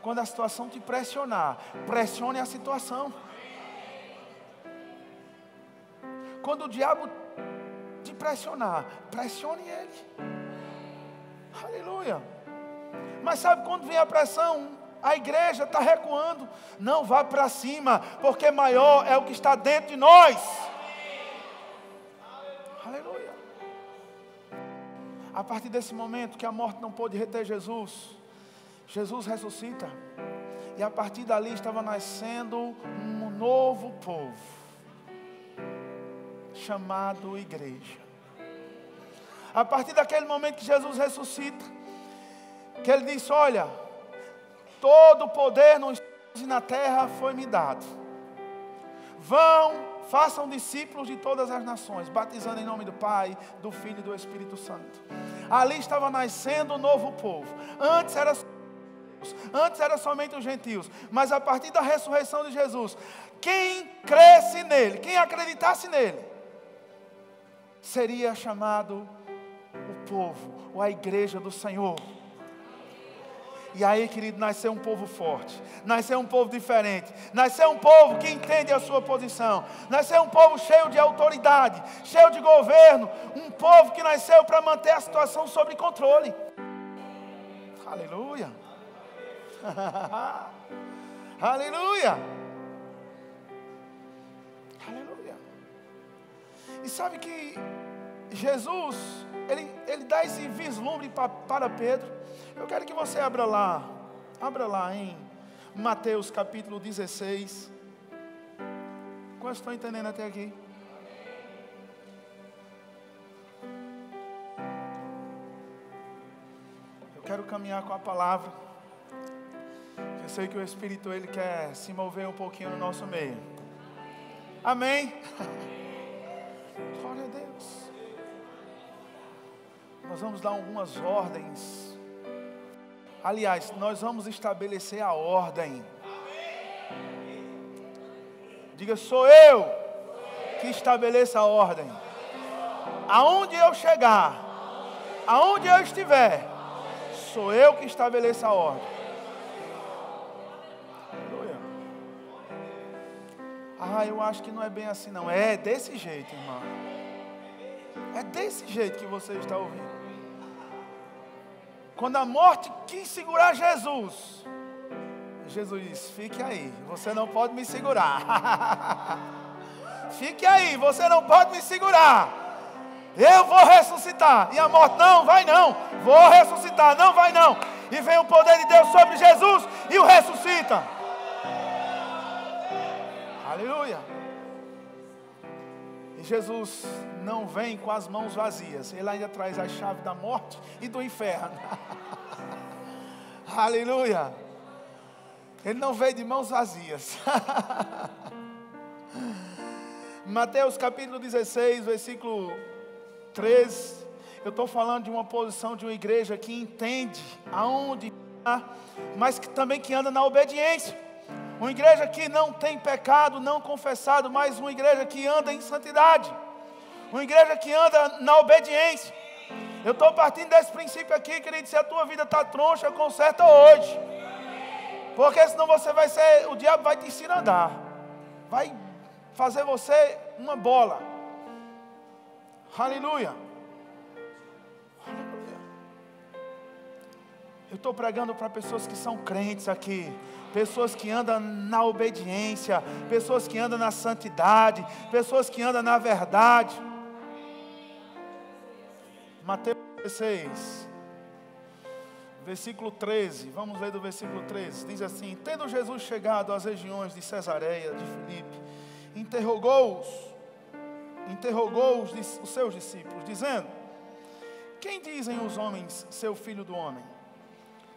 Quando a situação te pressionar, pressione a situação. Quando o diabo te pressionar, pressione ele. Aleluia. Mas sabe quando vem a pressão? A igreja está recuando. Não, vá para cima, porque maior é o que está dentro de nós. A partir desse momento que a morte não pôde reter Jesus, Jesus ressuscita. E a partir dali estava nascendo um novo povo, chamado igreja. A partir daquele momento que Jesus ressuscita, que ele disse: olha, todo o poder nos céus e na terra foi me dado. Vão, façam discípulos de todas as nações, batizando em nome do Pai, do Filho e do Espírito Santo. Ali estava nascendo um novo povo. Antes era somente os gentios, mas a partir da ressurreição de Jesus, quem cresce nele, quem acreditasse nele, seria chamado o povo, ou a igreja do Senhor. E aí, querido, nasceu um povo forte, nasceu um povo diferente, nasceu um povo que entende a sua posição, nasceu um povo cheio de autoridade, cheio de governo, um povo que nasceu para manter a situação sob controle. Aleluia. Aleluia. Aleluia. E sabe que Jesus, ele dá esse vislumbre para Pedro. Eu quero que você abra lá em Mateus capítulo 16. Quantos estão entendendo até aqui? Eu quero caminhar com a palavra. Eu sei que o Espírito, ele quer se mover um pouquinho no nosso meio. Amém? Glória a Deus. Nós vamos dar algumas ordens. Aliás, nós vamos estabelecer a ordem. Diga: sou eu que estabeleço a ordem. Aonde eu chegar, aonde eu estiver, sou eu que estabeleço a ordem. Aleluia. Eu acho que não é bem assim não. É desse jeito, irmão. É desse jeito que você está ouvindo. Quando a morte quis segurar Jesus, Jesus disse: fique aí, você não pode me segurar. Fique aí, você não pode me segurar. Eu vou ressuscitar. E a morte: não, vai não. Vou ressuscitar, não vai não. E vem o poder de Deus sobre Jesus e o ressuscita. Aleluia. E Jesus não vem com as mãos vazias. Ele ainda traz a chave da morte e do inferno. Aleluia. Ele não veio de mãos vazias. Mateus capítulo 16, versículo 13. Eu estou falando de uma posição de uma igreja que entende aonde está, mas que também que anda na obediência. Uma igreja que não tem pecado, não confessado, mas uma igreja que anda em santidade. Uma igreja que anda na obediência. Eu estou partindo desse princípio aqui, querido. Se a tua vida está troncha, conserta hoje. Porque senão o diabo vai te ensinar a andar. Vai fazer você uma bola. Aleluia. Aleluia. Eu estou pregando para pessoas que são crentes aqui. Pessoas que andam na obediência, pessoas que andam na santidade, pessoas que andam na verdade. Mateus 16, versículo 13, vamos ler do versículo 13, diz assim: tendo Jesus chegado às regiões de Cesareia de Filipe, interrogou os seus discípulos, dizendo: quem dizem os homens ser o filho do homem?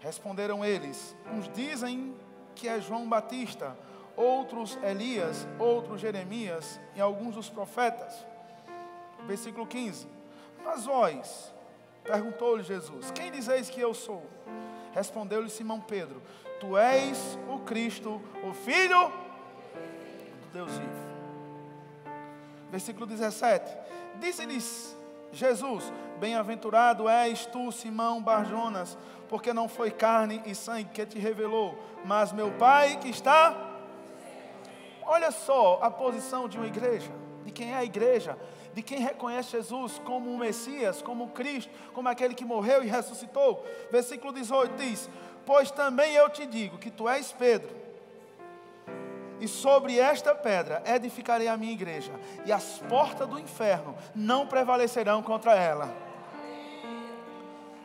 Responderam eles: uns dizem que é João Batista, outros Elias, outros Jeremias e alguns dos profetas. Versículo 15: mas vós, perguntou-lhe Jesus, quem dizeis que eu sou? Respondeu-lhe Simão Pedro: tu és o Cristo, o Filho do Deus vivo. Versículo 17: disse-lhes Jesus: bem-aventurado és tu, Simão Barjonas, porque não foi carne e sangue que te revelou, mas meu Pai que está. Olha só a posição de uma igreja, de quem é a igreja, de quem reconhece Jesus como o Messias, como o Cristo, como aquele que morreu e ressuscitou. Versículo 18 diz: pois também eu te digo que tu és Pedro, e sobre esta pedra edificarei a minha igreja, e as portas do inferno não prevalecerão contra ela.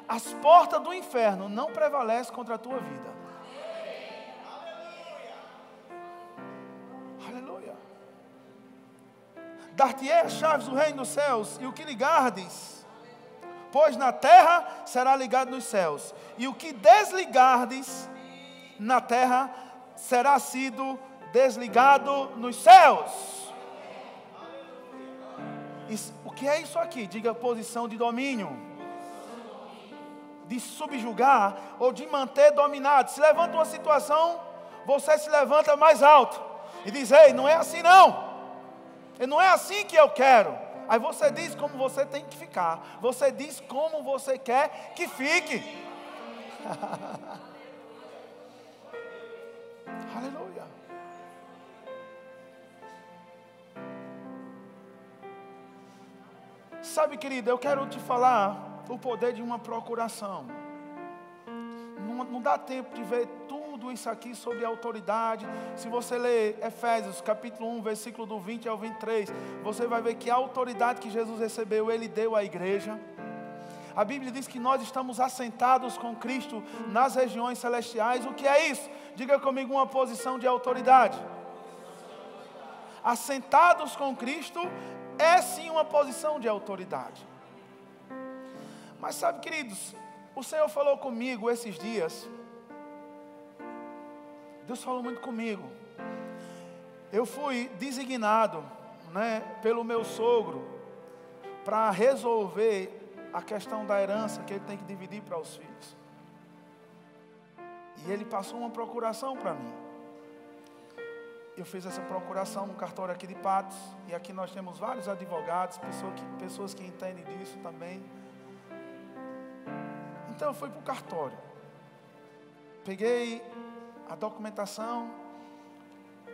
as portas do inferno não prevalecem contra a tua vida. Aleluia. Dar-te-ei as chaves do reino dos céus, e o que ligardes, pois na terra, será ligado nos céus, e o que desligardes na terra, será sido desligado nos céus. Isso, o que é isso aqui? Diga posição de domínio, de subjugar ou de manter dominado. Se levanta uma situação, você se levanta mais alto e diz: ei, não é assim não, não é assim que eu quero. Aí você diz como você tem que ficar, você diz como você quer que fique. Aleluia. Sabe, querido, eu quero te falar o poder de uma procuração. Não dá tempo de ver tudo isso aqui sobre autoridade. Se você ler Efésios capítulo 1, versículo do 20 ao 23, você vai ver que a autoridade que Jesus recebeu, Ele deu à igreja. A Bíblia diz que nós estamos assentados com Cristo nas regiões celestiais. O que é isso? Diga comigo uma posição de autoridade. Assentados com Cristo é sim uma posição de autoridade. Mas sabe, queridos, o Senhor falou comigo esses dias. Deus falou muito comigo. Eu fui designado, pelo meu sogro para resolver a questão da herança que ele tem que dividir para os filhos. E ele passou uma procuração para mim. Eu fiz essa procuração no cartório aqui de Patos. E aqui nós temos vários advogados, pessoas que entendem disso também. Então eu fui para o cartório. Peguei a documentação.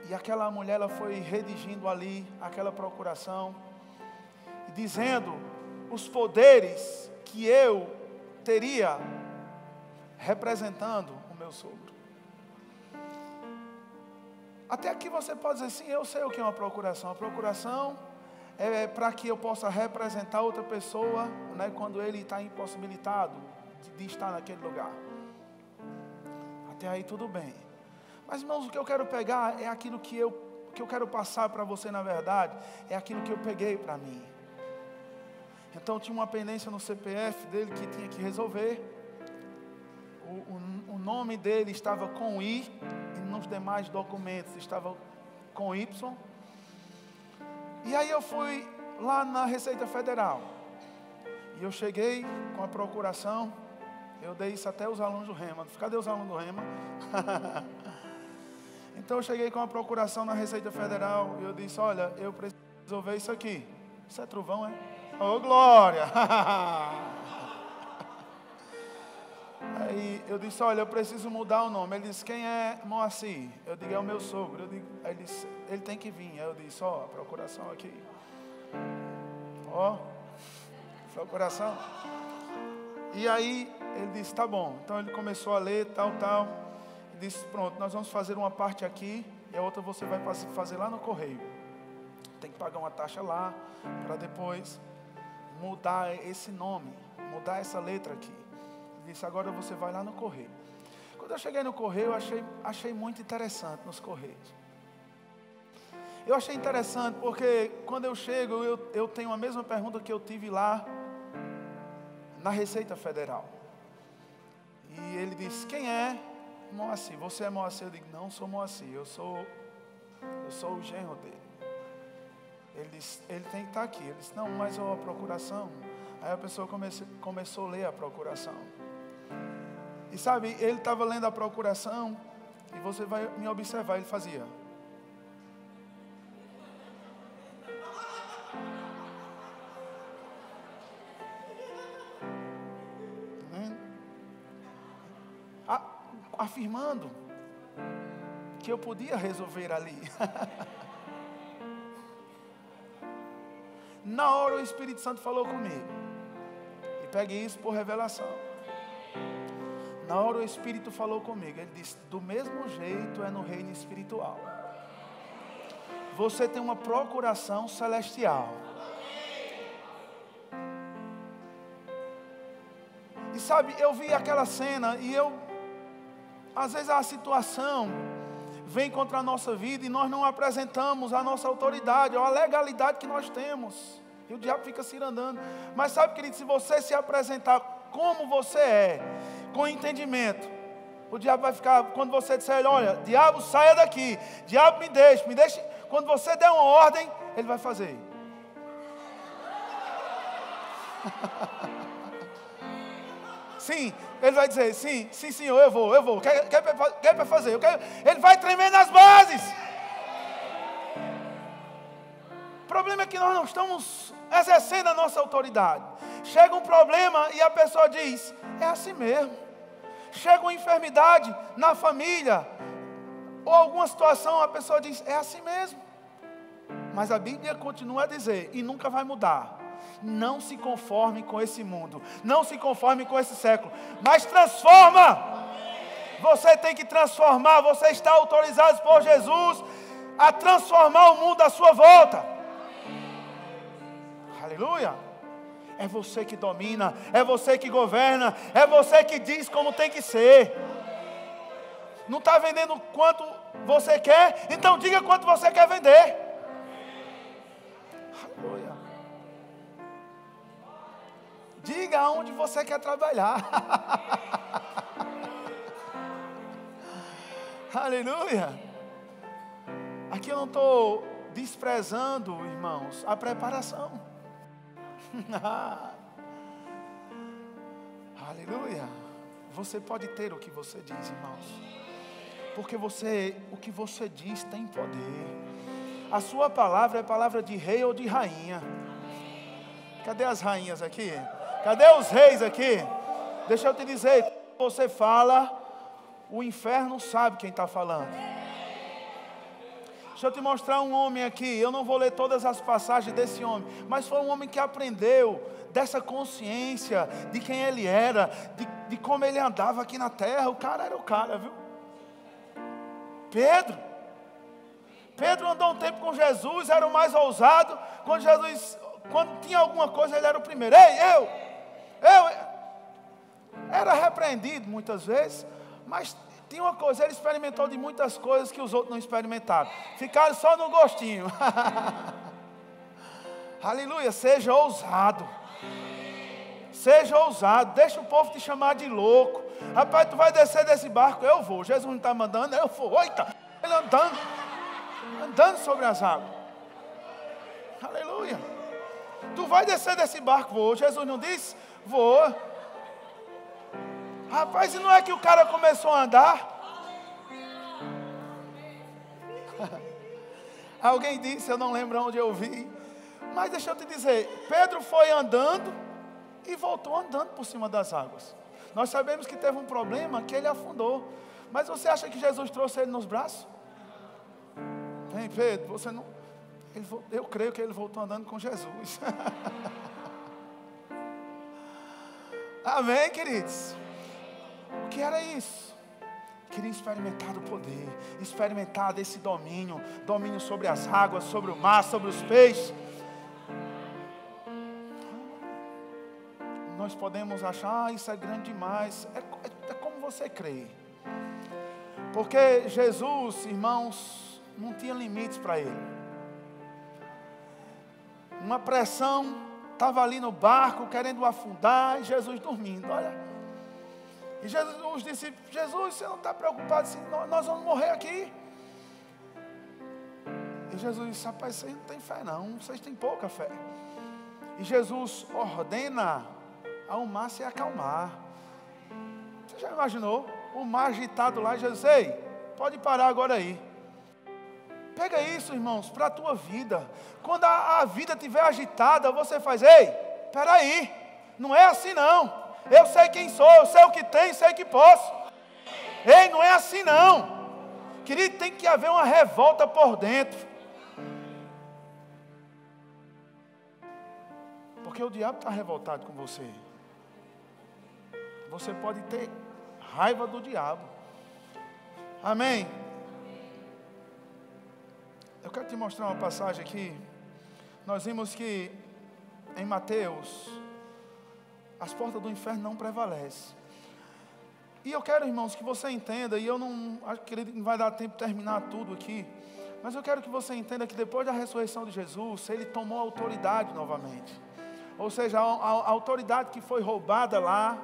E aquela mulher, ela foi redigindo ali aquela procuração. E dizendo os poderes que eu teria representando o meu sogro. Até aqui você pode dizer assim: eu sei o que é uma procuração. A procuração é para que eu possa representar outra pessoa, quando ele está impossibilitado de estar naquele lugar. Até aí tudo bem. Mas, irmãos, o que eu quero pegar é aquilo que eu quero passar para você, na verdade, é aquilo que eu peguei para mim. Então tinha uma pendência no CPF dele que tinha que resolver. O nome dele estava com I e nos demais documentos estava com Y. E aí eu fui lá na Receita Federal. E eu cheguei com a procuração. Eu dei isso até os alunos do Rema. Cadê os alunos do Rema? Então eu cheguei com a procuração na Receita Federal. E eu disse: olha, eu preciso resolver isso aqui. Isso é trovão, é? Oh, glória! Aí eu disse: olha, eu preciso mudar o nome. Ele disse: quem é Moacir? Eu digo: é o meu sogro. Aí ele disse: ele tem que vir. Aí eu disse: ó, a procuração aqui. Ó, procuração. E aí ele disse: tá bom. Então ele começou a ler, tal. E disse: pronto, nós vamos fazer uma parte aqui e a outra você vai fazer lá no correio. Tem que pagar uma taxa lá para depois mudar esse nome, mudar essa letra aqui. Ele disse: agora você vai lá no correio. Quando eu cheguei no correio, eu achei muito interessante nos correios. Eu achei interessante porque quando eu chego, eu tenho a mesma pergunta que eu tive lá na Receita Federal. E ele disse: quem é Moacir? Você é Moacir? Eu digo: não sou Moacir, eu sou o genro dele. Ele disse: ele tem que estar aqui. Ele disse: não, mas a procuração. Aí a pessoa começou a ler a procuração. E sabe, ele estava lendo a procuração, e você vai me observar, ele fazia. Afirmando que eu podia resolver ali. Na hora o Espírito Santo falou comigo. E peguei isso por revelação. Na hora o Espírito falou comigo. Ele disse: do mesmo jeito é no reino espiritual. Você tem uma procuração celestial. E sabe, eu vi aquela cena e às vezes a situação vem contra a nossa vida e nós não apresentamos a nossa autoridade, ou a legalidade que nós temos. E o diabo fica se andando. Mas sabe, querido, se você se apresentar como você é, com entendimento, o diabo vai ficar, quando você disser, olha, diabo, saia daqui, diabo, me deixe. Quando você der uma ordem, ele vai fazer. Sim, ele vai dizer, sim, senhor, eu vou. Quer para fazer? Ele vai tremer nas bases. O problema é que nós não estamos exercendo a nossa autoridade. Chega um problema e a pessoa diz, é assim mesmo. Chega uma enfermidade na família, ou alguma situação, a pessoa diz, é assim mesmo. Mas a Bíblia continua a dizer, e nunca vai mudar, não se conforme com esse mundo, não se conforme com esse século, mas transforma. Você tem que transformar, você está autorizado por Jesus a transformar o mundo à sua volta. Aleluia. É você que domina, é você que governa, é você que diz como tem que ser. Não está vendendo quanto você quer, então diga quanto você quer vender. Aleluia. Diga aonde você quer trabalhar. Aleluia. Aqui eu não estou desprezando, irmãos, a preparação. Aleluia. Você pode ter o que você diz, irmãos, porque o que você diz tem poder. A sua palavra é palavra de rei ou de rainha. Cadê as rainhas aqui? Cadê os reis aqui? Deixa eu te dizer, você fala, o inferno sabe quem está falando. Deixa eu te mostrar um homem aqui. Eu não vou ler todas as passagens desse homem, mas foi um homem que aprendeu dessa consciência de quem ele era, de como ele andava aqui na terra. O cara era o cara, viu? Pedro andou um tempo com Jesus, era o mais ousado. Quando tinha alguma coisa, ele era o primeiro. Eu era repreendido muitas vezes, mas tinha uma coisa, ele experimentou de muitas coisas que os outros não experimentaram. Ficaram só no gostinho. Aleluia, seja ousado. Seja ousado, deixa o povo te chamar de louco. Rapaz, tu vai descer desse barco, eu vou. Jesus não está mandando, eu vou. Eita, ele andando sobre as águas. Aleluia. Tu vai descer desse barco, vou. Jesus não disse? Vou. Rapaz, e não é que o cara começou a andar? Alguém disse, eu não lembro onde eu vi, mas deixa eu te dizer, Pedro foi andando e voltou andando por cima das águas. Nós sabemos que teve um problema, que ele afundou. Mas você acha que Jesus trouxe ele nos braços? Vem, Pedro, você não... Eu creio que ele voltou andando com Jesus. Amém, queridos? O que era isso? Queria experimentar o poder, experimentar desse domínio sobre as águas, sobre o mar, sobre os peixes. Nós podemos achar, isso é grande demais. É como você crê. Porque Jesus, irmãos, não tinha limites para ele. Uma pressão, estava ali no barco, querendo afundar, e Jesus dormindo, olha. E Jesus, os discípulos, Jesus, você não está preocupado assim, nós vamos morrer aqui. E Jesus disse, rapaz, vocês não têm fé não, vocês têm pouca fé. E Jesus ordena ao mar se acalmar. Você já imaginou? O mar agitado lá, Jesus, ei, pode parar agora aí. Pega isso, irmãos, para a tua vida. Quando a vida estiver agitada, você faz, ei, peraí, não é assim não. Eu sei quem sou, eu sei o que tenho, sei que posso. Ei, não é assim não. Querido, tem que haver uma revolta por dentro. Porque o diabo está revoltado com você. Você pode ter raiva do diabo. Amém? Eu quero te mostrar uma passagem aqui. Nós vimos que em Mateus, as portas do inferno não prevalecem. E eu quero, irmãos, que você entenda, e eu não acredito que não vai dar tempo de terminar tudo aqui, mas eu quero que você entenda que depois da ressurreição de Jesus, Ele tomou autoridade novamente. Ou seja, a autoridade que foi roubada lá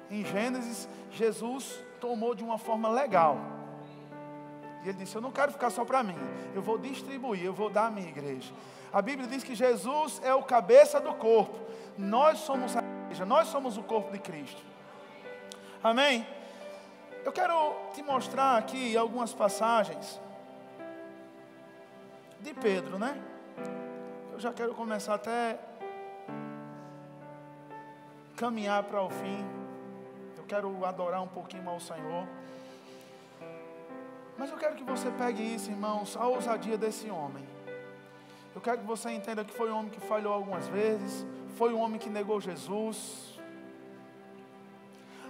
em Gênesis, Jesus tomou de uma forma legal. E Ele disse, eu não quero ficar só para mim, eu vou distribuir, eu vou dar à minha igreja. A Bíblia diz que Jesus é o cabeça do corpo. Nós somos a igreja, nós somos o corpo de Cristo. Amém? Eu quero te mostrar aqui algumas passagens de Pedro, né? Eu já quero começar até caminhar para o fim. Eu quero adorar um pouquinho ao Senhor. Mas eu quero que você pegue isso, irmãos, a ousadia desse homem. Eu quero que você entenda que foi um homem que falhou algumas vezes, foi um homem que negou Jesus.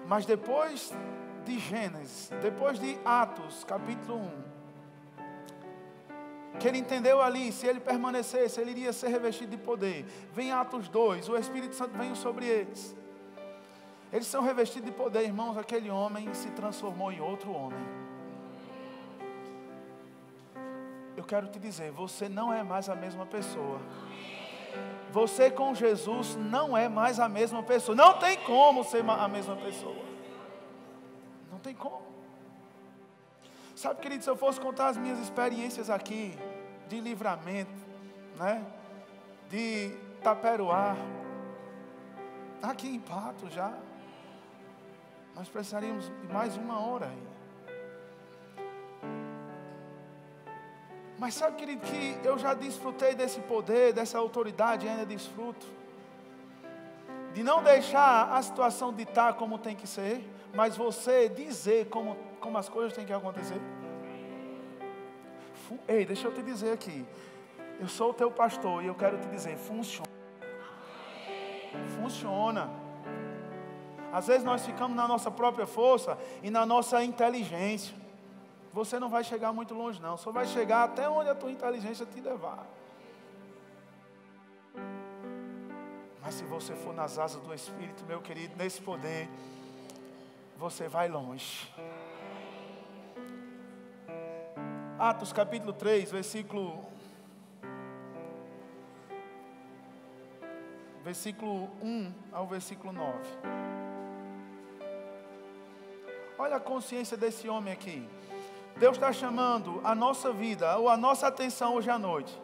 Mas depois de Gênesis, depois de Atos, capítulo 1, que ele entendeu ali, se ele permanecesse, ele iria ser revestido de poder. Vem Atos 2, o Espírito Santo veio sobre eles. Eles são revestidos de poder, irmãos, aquele homem se transformou em outro homem. Eu quero te dizer, você não é mais a mesma pessoa. Você com Jesus não é mais a mesma pessoa. Não tem como ser a mesma pessoa. Não tem como. Sabe, querido, se eu fosse contar as minhas experiências aqui, de Livramento, né? De Taperoá, aqui em Patos já, nós precisaríamos de mais uma hora ainda. Mas sabe, querido, que eu já desfrutei desse poder, dessa autoridade, e ainda desfruto. De não deixar a situação ditar como tem que ser, mas você dizer como as coisas têm que acontecer. Ei, deixa eu te dizer aqui. Eu sou o teu pastor e eu quero te dizer, funciona. Funciona. Às vezes nós ficamos na nossa própria força e na nossa inteligência. Você não vai chegar muito longe não, só vai chegar até onde a tua inteligência te levar. Mas se você for nas asas do Espírito, meu querido, nesse poder, você vai longe. Atos capítulo 3, versículo 1 ao versículo 9. Olha a consciência desse homem aqui. Deus está chamando a nossa vida, ou a nossa atenção hoje à noite,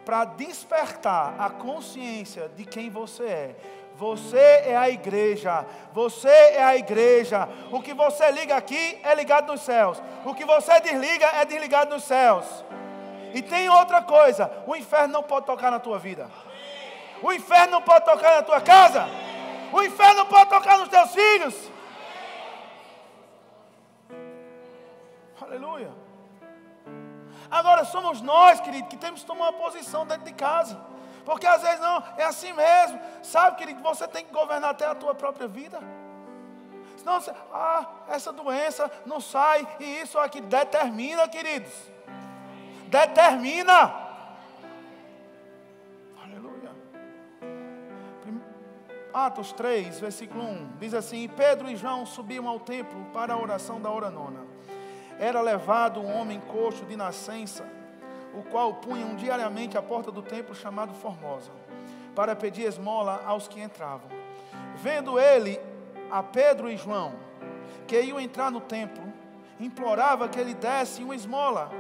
para despertar a consciência de quem você é. Você é a igreja, você é a igreja. O que você liga aqui é ligado nos céus. O que você desliga é desligado nos céus. E tem outra coisa, o inferno não pode tocar na tua vida. O inferno não pode tocar na tua casa. O inferno não pode tocar nos teus filhos. Aleluia. Agora somos nós, querido, que temos que tomar uma posição dentro de casa. Porque às vezes não, é assim mesmo. Sabe, querido, você tem que governar até a tua própria vida. Senão você, essa doença não sai, e isso aqui determina, queridos. Determina. Aleluia. Atos 3, versículo 1, diz assim: Pedro e João subiam ao templo para a oração da hora nona. Era levado um homem coxo de nascença, o qual punham diariamente à porta do templo chamado Formosa, para pedir esmola aos que entravam. Vendo ele a Pedro e João, que iam entrar no templo, implorava que ele desse uma esmola.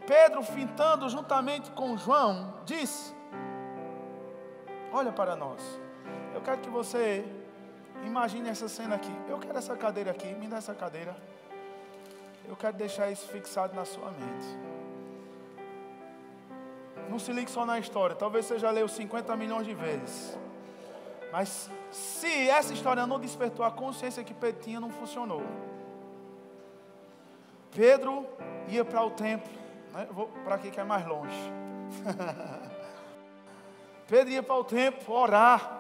Pedro, fintando juntamente com João, disse: olha para nós. Eu quero que você imagine essa cena aqui. Eu quero essa cadeira aqui, me dá essa cadeira. Eu quero deixar isso fixado na sua mente. Não se ligue só na história. Talvez você já leu 50 milhões de vezes. Mas se essa história não despertou a consciência que Pedro tinha, não funcionou. Pedro ia para o templo, né? Vou para aqui que é mais longe. Pedro ia para o templo orar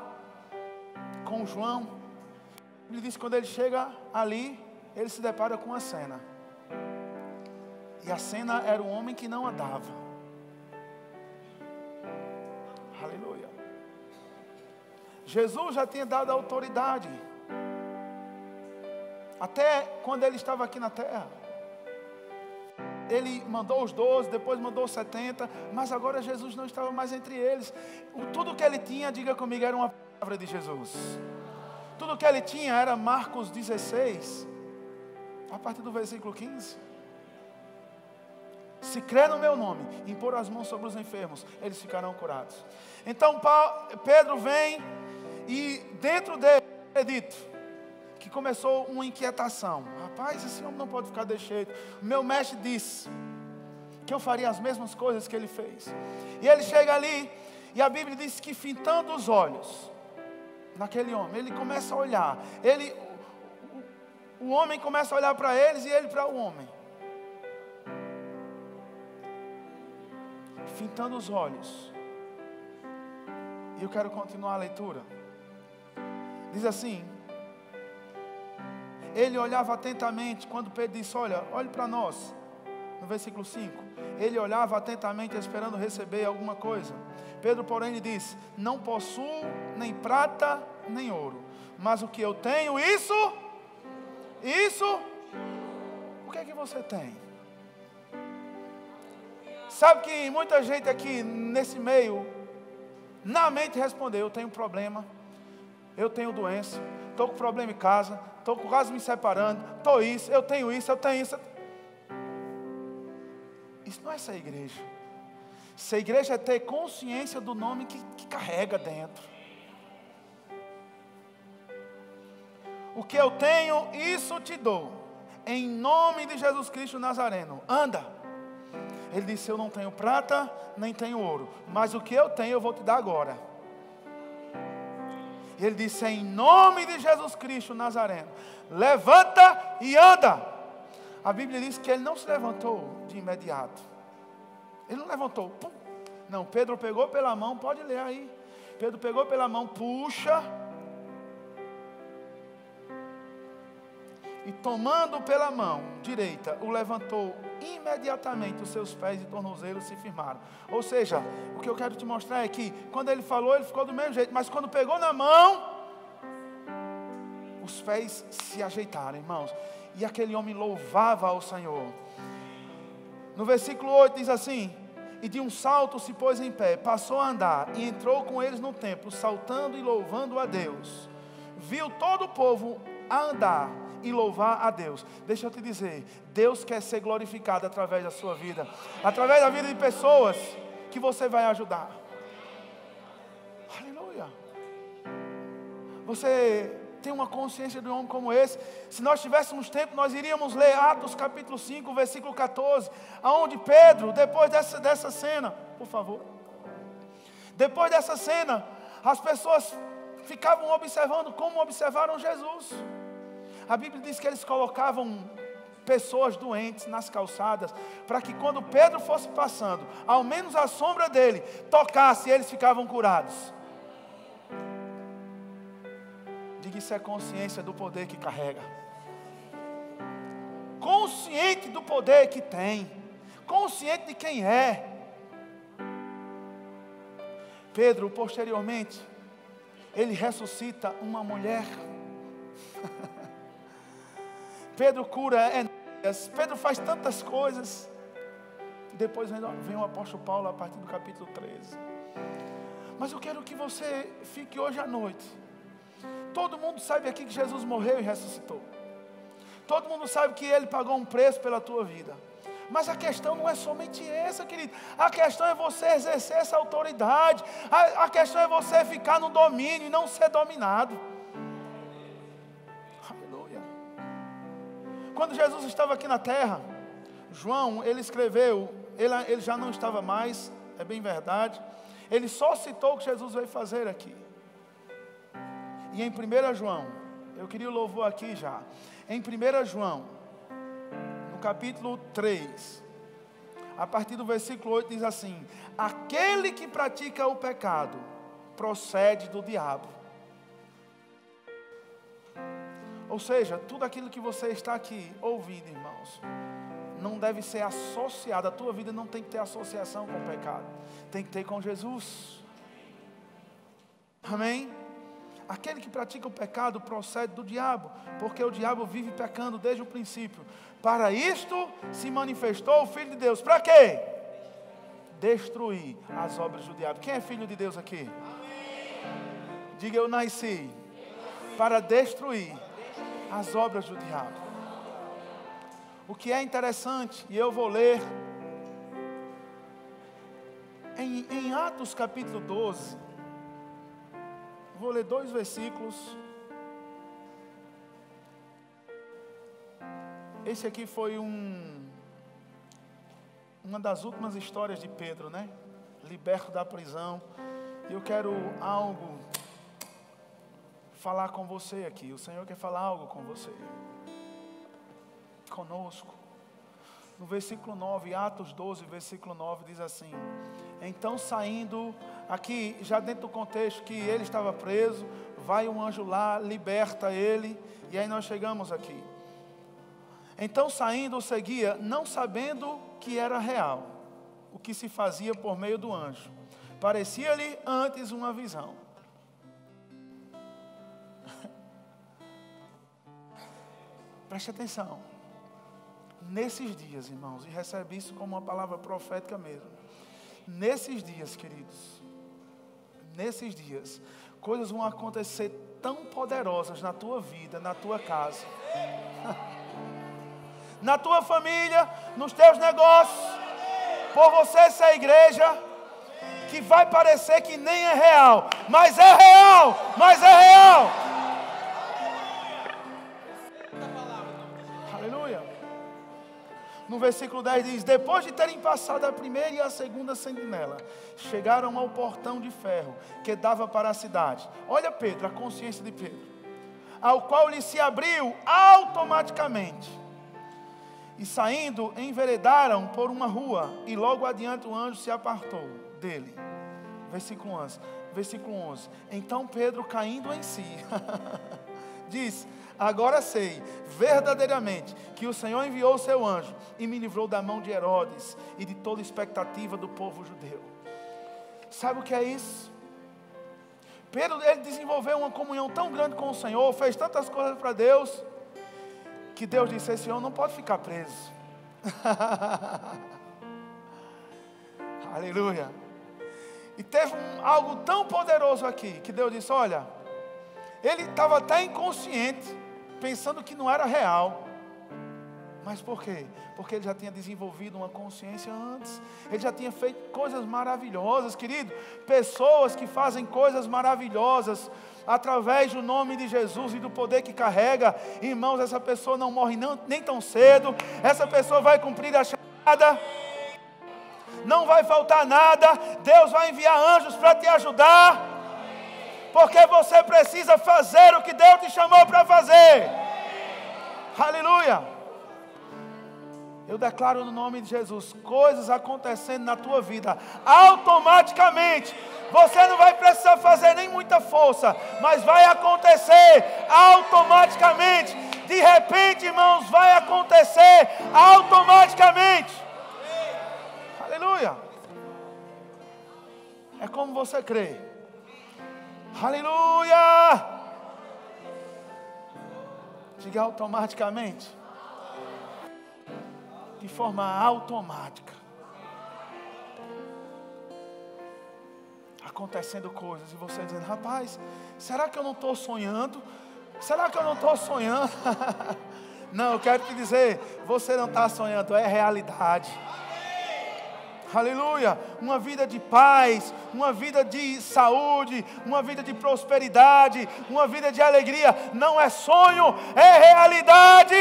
com João. Ele disse que quando ele chega ali, ele se depara com uma cena. E a cena era um homem que não andava. Aleluia. Jesus já tinha dado autoridade. Até quando ele estava aqui na terra. Ele mandou os 12, depois mandou os 70, mas agora Jesus não estava mais entre eles. Tudo que ele tinha, diga comigo, era uma palavra de Jesus. Tudo que ele tinha era Marcos 16, a partir do versículo 15. Se crer no meu nome, impor as mãos sobre os enfermos, eles ficarão curados. Então Pedro vem e dentro dele, acredito, que começou uma inquietação. Rapaz, esse homem não pode ficar desse jeito. O meu mestre disse que eu faria as mesmas coisas que ele fez. E ele chega ali, e a Bíblia diz que fitando os olhos naquele homem, ele começa a olhar. O homem começa a olhar para eles e ele para o homem. Fitando os olhos. E eu quero continuar a leitura. Diz assim: ele olhava atentamente, quando Pedro disse, olhe para nós, no versículo 5, ele olhava atentamente esperando receber alguma coisa. Pedro porém lhe disse, não possuo nem prata nem ouro, mas o que eu tenho, isso, o que é que você tem? Sabe que muita gente aqui nesse meio, na mente respondeu, eu tenho problema, eu tenho doença, estou com problema em casa, estou quase me separando, estou isso, eu tenho isso. Isso não é ser igreja. Ser igreja é ter consciência do nome que carrega dentro. O que eu tenho, isso te dou, em nome de Jesus Cristo Nazareno, anda. Ele disse, eu não tenho prata, nem tenho ouro, mas o que eu tenho eu vou te dar agora. Ele disse, em nome de Jesus Cristo Nazareno, levanta e anda. A Bíblia diz que ele não se levantou de imediato. Ele não levantou. Pum. Não, Pedro pegou pela mão, pode ler aí. Pedro pegou pela mão, puxa. E tomando pela mão direita, o levantou imediatamente, os seus pés e tornozelos se firmaram. Ou seja, o que eu quero te mostrar é que, quando ele falou, ele ficou do mesmo jeito. Mas quando pegou na mão, os pés se ajeitaram, irmãos. E aquele homem louvava ao Senhor. No versículo 8 diz assim, e de um salto se pôs em pé, passou a andar e entrou com eles no templo, saltando e louvando a Deus. Viu todo o povo a andar e louvar a Deus. Deixa eu te dizer, Deus quer ser glorificado através da sua vida, através da vida de pessoas que você vai ajudar. Aleluia. Você tem uma consciência de um homem como esse? Se nós tivéssemos tempo, nós iríamos ler Atos capítulo 5, versículo 14, aonde Pedro, depois dessa cena, por favor, depois dessa cena, as pessoas ficavam observando como observaram Jesus. A Bíblia diz que eles colocavam pessoas doentes nas calçadas, para que quando Pedro fosse passando, ao menos a sombra dele tocasse, eles ficavam curados. Diga, isso é consciência do poder que carrega. Consciente do poder que tem. Consciente de quem é. Pedro, posteriormente, ele ressuscita uma mulher. Pedro cura Enéas, Pedro faz tantas coisas. Depois vem o apóstolo Paulo a partir do capítulo 13. Mas eu quero que você fique hoje à noite. Todo mundo sabe aqui que Jesus morreu e ressuscitou. Todo mundo sabe que Ele pagou um preço pela tua vida. Mas a questão não é somente essa, querido. A questão é você exercer essa autoridade. A questão é você ficar no domínio e não ser dominado. Quando Jesus estava aqui na terra, João, ele escreveu, ele já não estava mais, é bem verdade. Ele só citou o que Jesus veio fazer aqui. E em 1 João, eu queria o louvor aqui já. Em 1 João, no capítulo 3, a partir do versículo 8 diz assim, aquele que pratica o pecado, procede do diabo. Ou seja, tudo aquilo que você está aqui ouvindo, irmãos, não deve ser associado, a tua vida não tem que ter associação com o pecado, tem que ter com Jesus. Amém? aquele que pratica o pecado procede do diabo, porque o diabo vive pecando desde o princípio. Para isto se manifestou o Filho de Deus. Para quê? Destruir as obras do diabo. Quem é filho de Deus aqui? Diga: eu nasci para destruir as obras do diabo. O que é interessante, e eu vou ler em Atos capítulo 12, vou ler 2 versículos. Esse aqui foi uma das últimas histórias de Pedro, né? Liberto da prisão. E eu quero falar com você aqui. O Senhor quer falar algo com você, conosco. No versículo 9, Atos 12, versículo 9, diz assim: então saindo, aqui já dentro do contexto que ele estava preso, vai um anjo lá, liberta ele, e aí nós chegamos aqui. Então saindo o seguia, não sabendo que era real o que se fazia por meio do anjo. Parecia-lhe antes uma visão. Preste atenção. Nesses dias, irmãos, e recebe isso como uma palavra profética mesmo. Nesses dias, queridos, nesses dias, coisas vão acontecer tão poderosas na tua vida, na tua casa, na tua família, nos teus negócios, por você ser igreja, que vai parecer que nem é real, mas é real, mas é real. Aleluia. No versículo 10 diz: depois de terem passado a primeira e a segunda sentinela, chegaram ao portão de ferro que dava para a cidade. Olha Pedro, a consciência de Pedro, ao qual lhe se abriu automaticamente. E saindo, enveredaram por uma rua, e logo adiante o anjo se apartou dele. Versículo 11. Então Pedro, caindo em si, diz: agora sei verdadeiramente que o Senhor enviou o seu anjo e me livrou da mão de Herodes e de toda expectativa do povo judeu. Sabe o que é isso? Pedro, ele desenvolveu uma comunhão tão grande com o Senhor, fez tantas coisas para Deus, que Deus disse: esse homem não pode ficar preso. Aleluia. E teve algo tão poderoso aqui, que Deus disse: olha, ele estava até inconsciente, pensando que não era real. Mas por quê? Porque ele já tinha desenvolvido uma consciência antes. Ele já tinha feito coisas maravilhosas, querido. Pessoas que fazem coisas maravilhosas através do nome de Jesus e do poder que carrega. Irmãos, essa pessoa não morre nem tão cedo. Essa pessoa vai cumprir a chamada. Não vai faltar nada. Deus vai enviar anjos para te ajudar. Porque você precisa fazer o que Deus te chamou para fazer. Aleluia. Eu declaro no nome de Jesus, coisas acontecendo na tua vida, automaticamente. Você não vai precisar fazer nem muita força, mas vai acontecer automaticamente. De repente, irmãos, vai acontecer automaticamente. Aleluia. É como você crê. Aleluia. Diga automaticamente. De forma automática. Acontecendo coisas. E você dizendo: rapaz, será que eu não estou sonhando? Será que eu não estou sonhando? Não, eu quero te dizer, você não está sonhando, é realidade. Aleluia. Uma vida de paz, uma vida de saúde, uma vida de prosperidade, uma vida de alegria. Não é sonho, é realidade.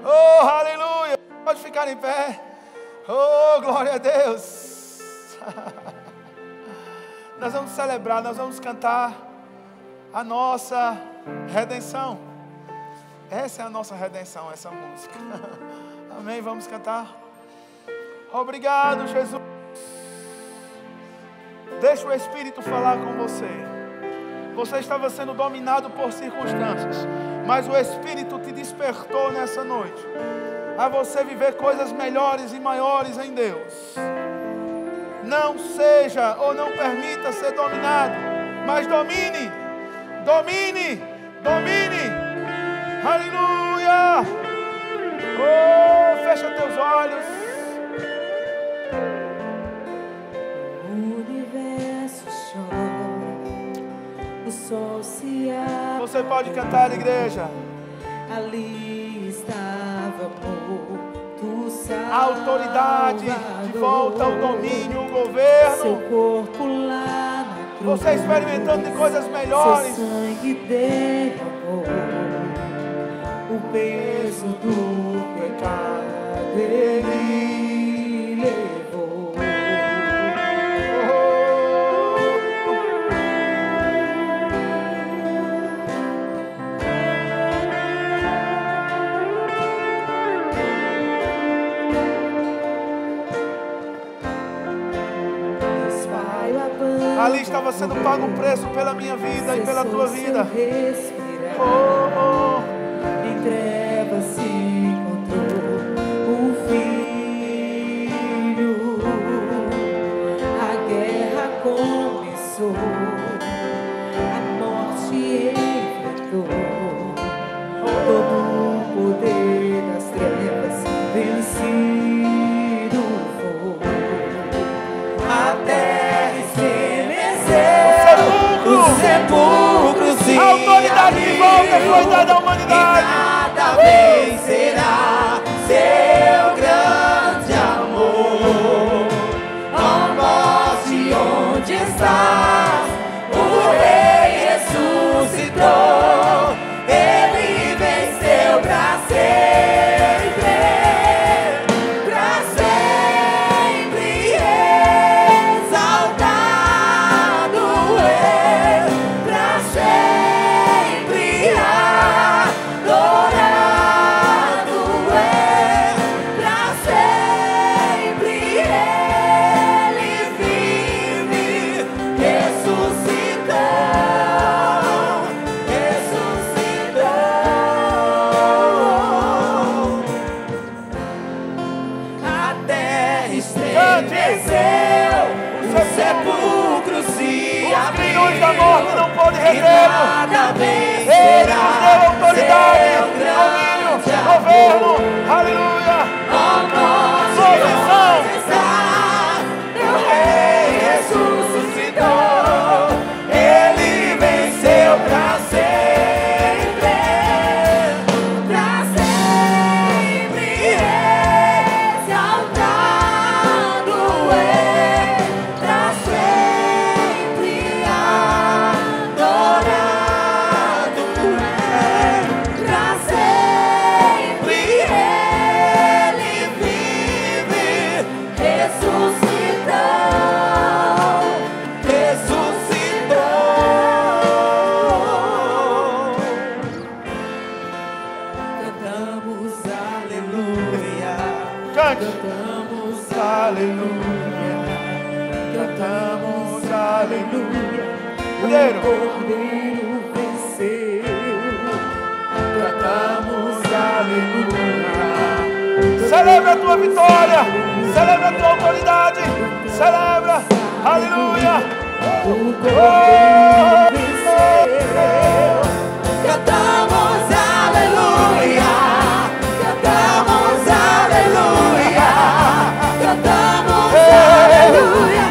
Oh, aleluia. Pode ficar em pé. Oh, glória a Deus. Nós vamos celebrar, nós vamos cantar a nossa redenção. Essa é a nossa redenção, essa música. Amém, vamos cantar. Obrigado, Jesus. Deixa o Espírito falar com você. Você estava sendo dominado por circunstâncias, mas o Espírito te despertou nessa noite a você viver coisas melhores e maiores em Deus. não seja ou não permita ser dominado, mas domine, domine, domine. Aleluia. Oh, fecha teus olhos. O universo chora, o sol se abre. Você pode cantar, igreja. Ali estava morto, A autoridade de volta ao domínio, o governo. Seu corpo lá na cruz, você experimentando de coisas melhores. Seu sangue derramou o peso do pecado, Ele levou. Ali estava sendo pago um preço pela minha vida e pela tua vida. Em trevas se encontrou o Filho. A guerra começou, a morte enfrentou. Todo o poder das trevas vencido foi. A terra estremeceu, os sepulcros se a autoridade de volta foi dada à humanidade. nada vencerá seu grande amor. Ó morte, onde estás? O Rei ressuscitou. Ele venceu pra sempre, exaltado é, pra sempre adorado é, pra sempre Ele vive, ressuscitou, a terra estremeceu, os sepulcros se abriram, Os da morte não podem e retê-lo. nada Ele nos deu autoridade, domínio, governo. Aleluia. Posição. O Rei ressuscitou, Ele venceu pra sempre, exaltado é, pra sempre adorado é, pra sempre Ele vive, ressuscitou. Cantamos aleluia, Cante. cantamos Aleluia. cantamos aleluia. Cordeiro. O Cordeiro venceu. Cantamos aleluia. Celebra a tua vitória. Celebra a tua autoridade. Celebra. Aleluia. O Cordeiro venceu. Cantamos aleluia. Cantamos aleluia. Cantamos aleluia.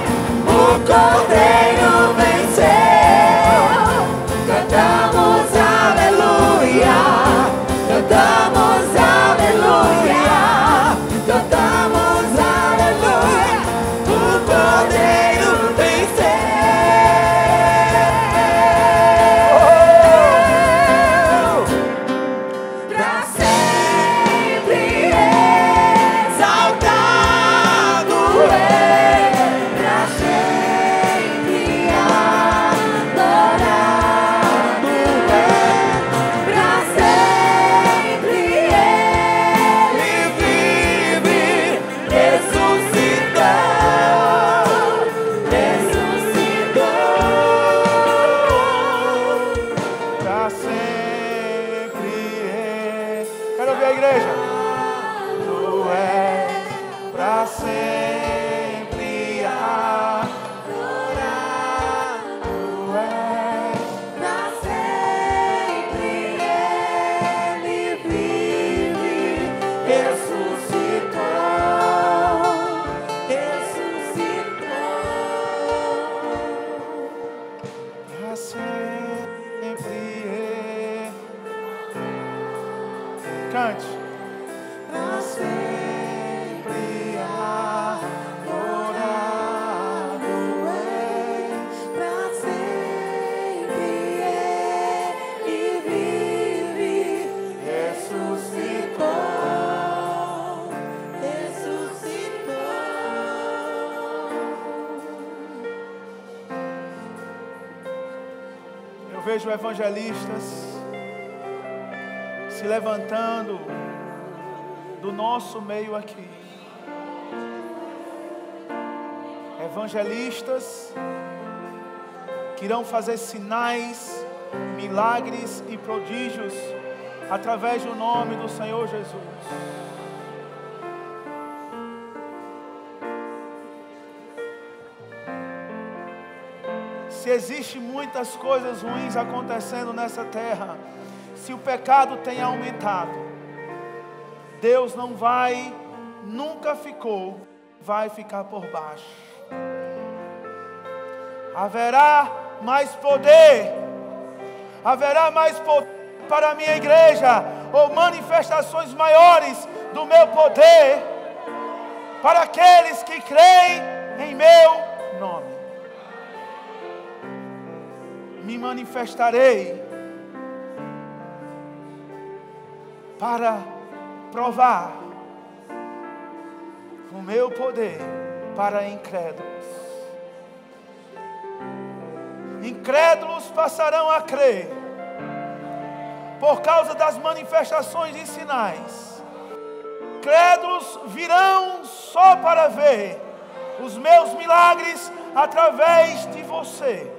O Cordeiro venceu. Cantamos aleluia. Cantamos aleluia. Cantamos aleluia. O Cordeiro venceu. vejo evangelistas se levantando do nosso meio aqui. Evangelistas que irão fazer sinais, milagres e prodígios através do nome do Senhor Jesus. Se existe muitas coisas ruins acontecendo nessa terra, se o pecado tem aumentado, Deus não vai, nunca ficou, vai ficar por baixo. Haverá mais poder para a minha igreja, ou manifestações maiores do meu poder, para aqueles que creem em meu nome. Me manifestarei para provar o meu poder para incrédulos. Incrédulos passarão a crer por causa das manifestações e sinais. Incrédulos virão só para ver os meus milagres através de você.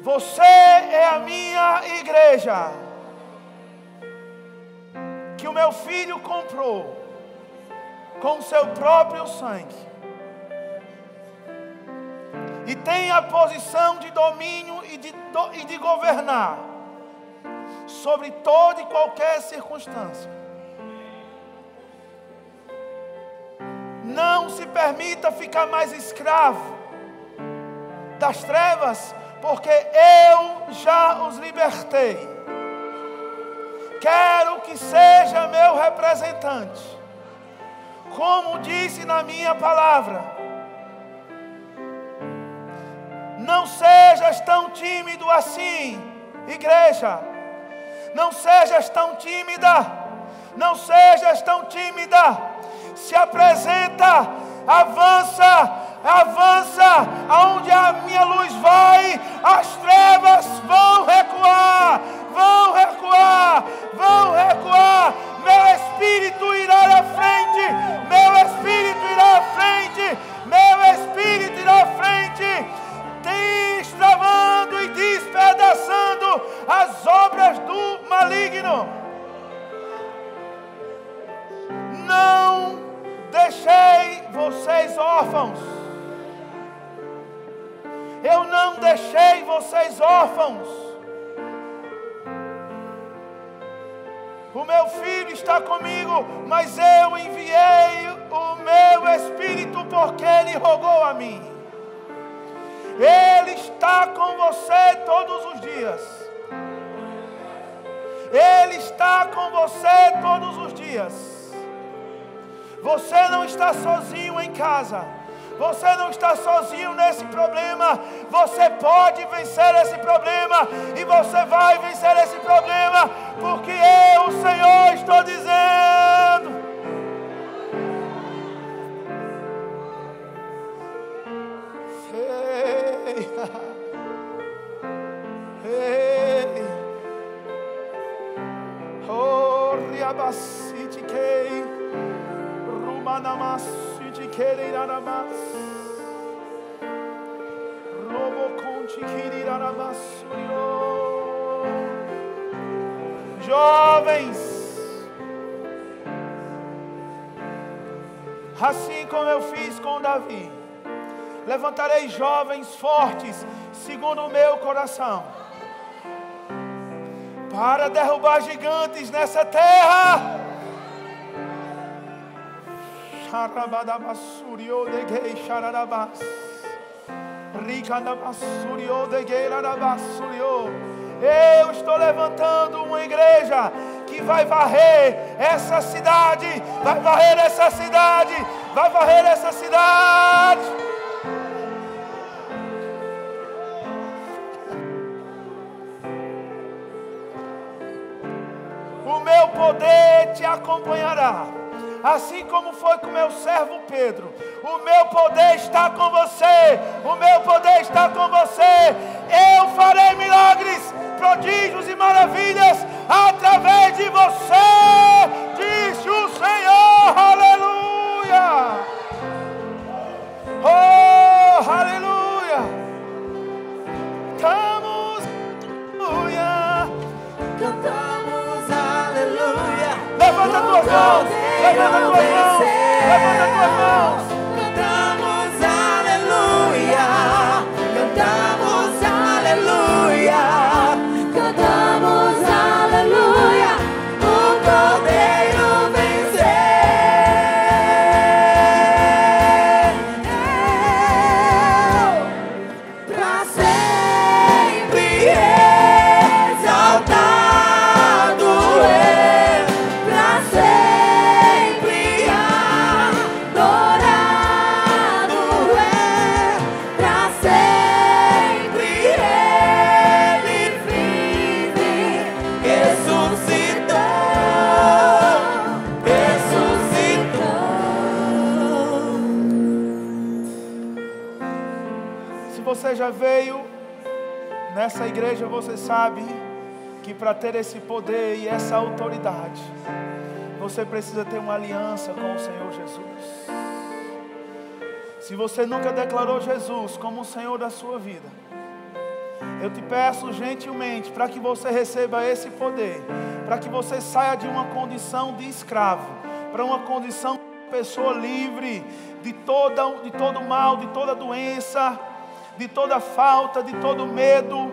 Você é a minha igreja, que o meu filho comprou com o seu próprio sangue, e tem a posição de domínio e de governar sobre toda e qualquer circunstância. Não se permita ficar mais escravo das trevas, porque eu já os libertei. Quero que seja meu representante, como disse na minha palavra. Não sejas tão tímido assim, igreja. Não sejas tão tímida. Não sejas tão tímida. Se apresenta, avança. Avança, aonde a minha luz vai, as trevas vão recuar, vão recuar, vão recuar. Meu Espírito irá à frente, meu Espírito irá à frente, meu Espírito irá à frente, destravando e despedaçando as obras do maligno. Não deixei vocês órfãos. Eu não deixei vocês órfãos. O meu filho está comigo, mas eu enviei o meu Espírito porque Ele rogou a mim. Ele está com você todos os dias. Ele está com você todos os dias. Você não está sozinho em casa. Você não está sozinho nesse problema. Você pode vencer esse problema. E você vai vencer esse problema. Porque eu, o Senhor, estou dizendo. Ei. Ei. Oh, riabasiti kei. Rumanamas. Jovens, assim como eu fiz com Davi, levantarei jovens fortes, segundo o meu coração, para derrubar gigantes nessa terra. Eu estou levantando uma igreja que vai varrer essa cidade, vai varrer essa cidade, vai varrer essa cidade. O meu poder te acompanhará. assim como foi com meu servo Pedro. O meu poder está com você, o meu poder está com você. Eu farei milagres, prodígios e maravilhas através de você, disse o Senhor. Aleluia! Oh, aleluia! Cantamos, aleluia! Cantamos aleluia. Levanta as tuas mãos, levanta as tuas mãos, levanta as tuas mãos. Cantamos aleluia. Cantamos aleluia. Cantamos aleluia. O Cordeiro venceu. Pra sempre exaltado é, pra sempre adorado é, pra sempre Ele vive, ressuscitou. Se você já veio nessa igreja, você sabe que para ter esse poder e essa autoridade, você precisa ter uma aliança com o Senhor Jesus. Se você nunca declarou Jesus como o Senhor da sua vida, eu te peço gentilmente para que você receba esse poder, para que você saia de uma condição de escravo para uma condição de pessoa livre de todo mal, de toda doença, de toda falta, de todo medo.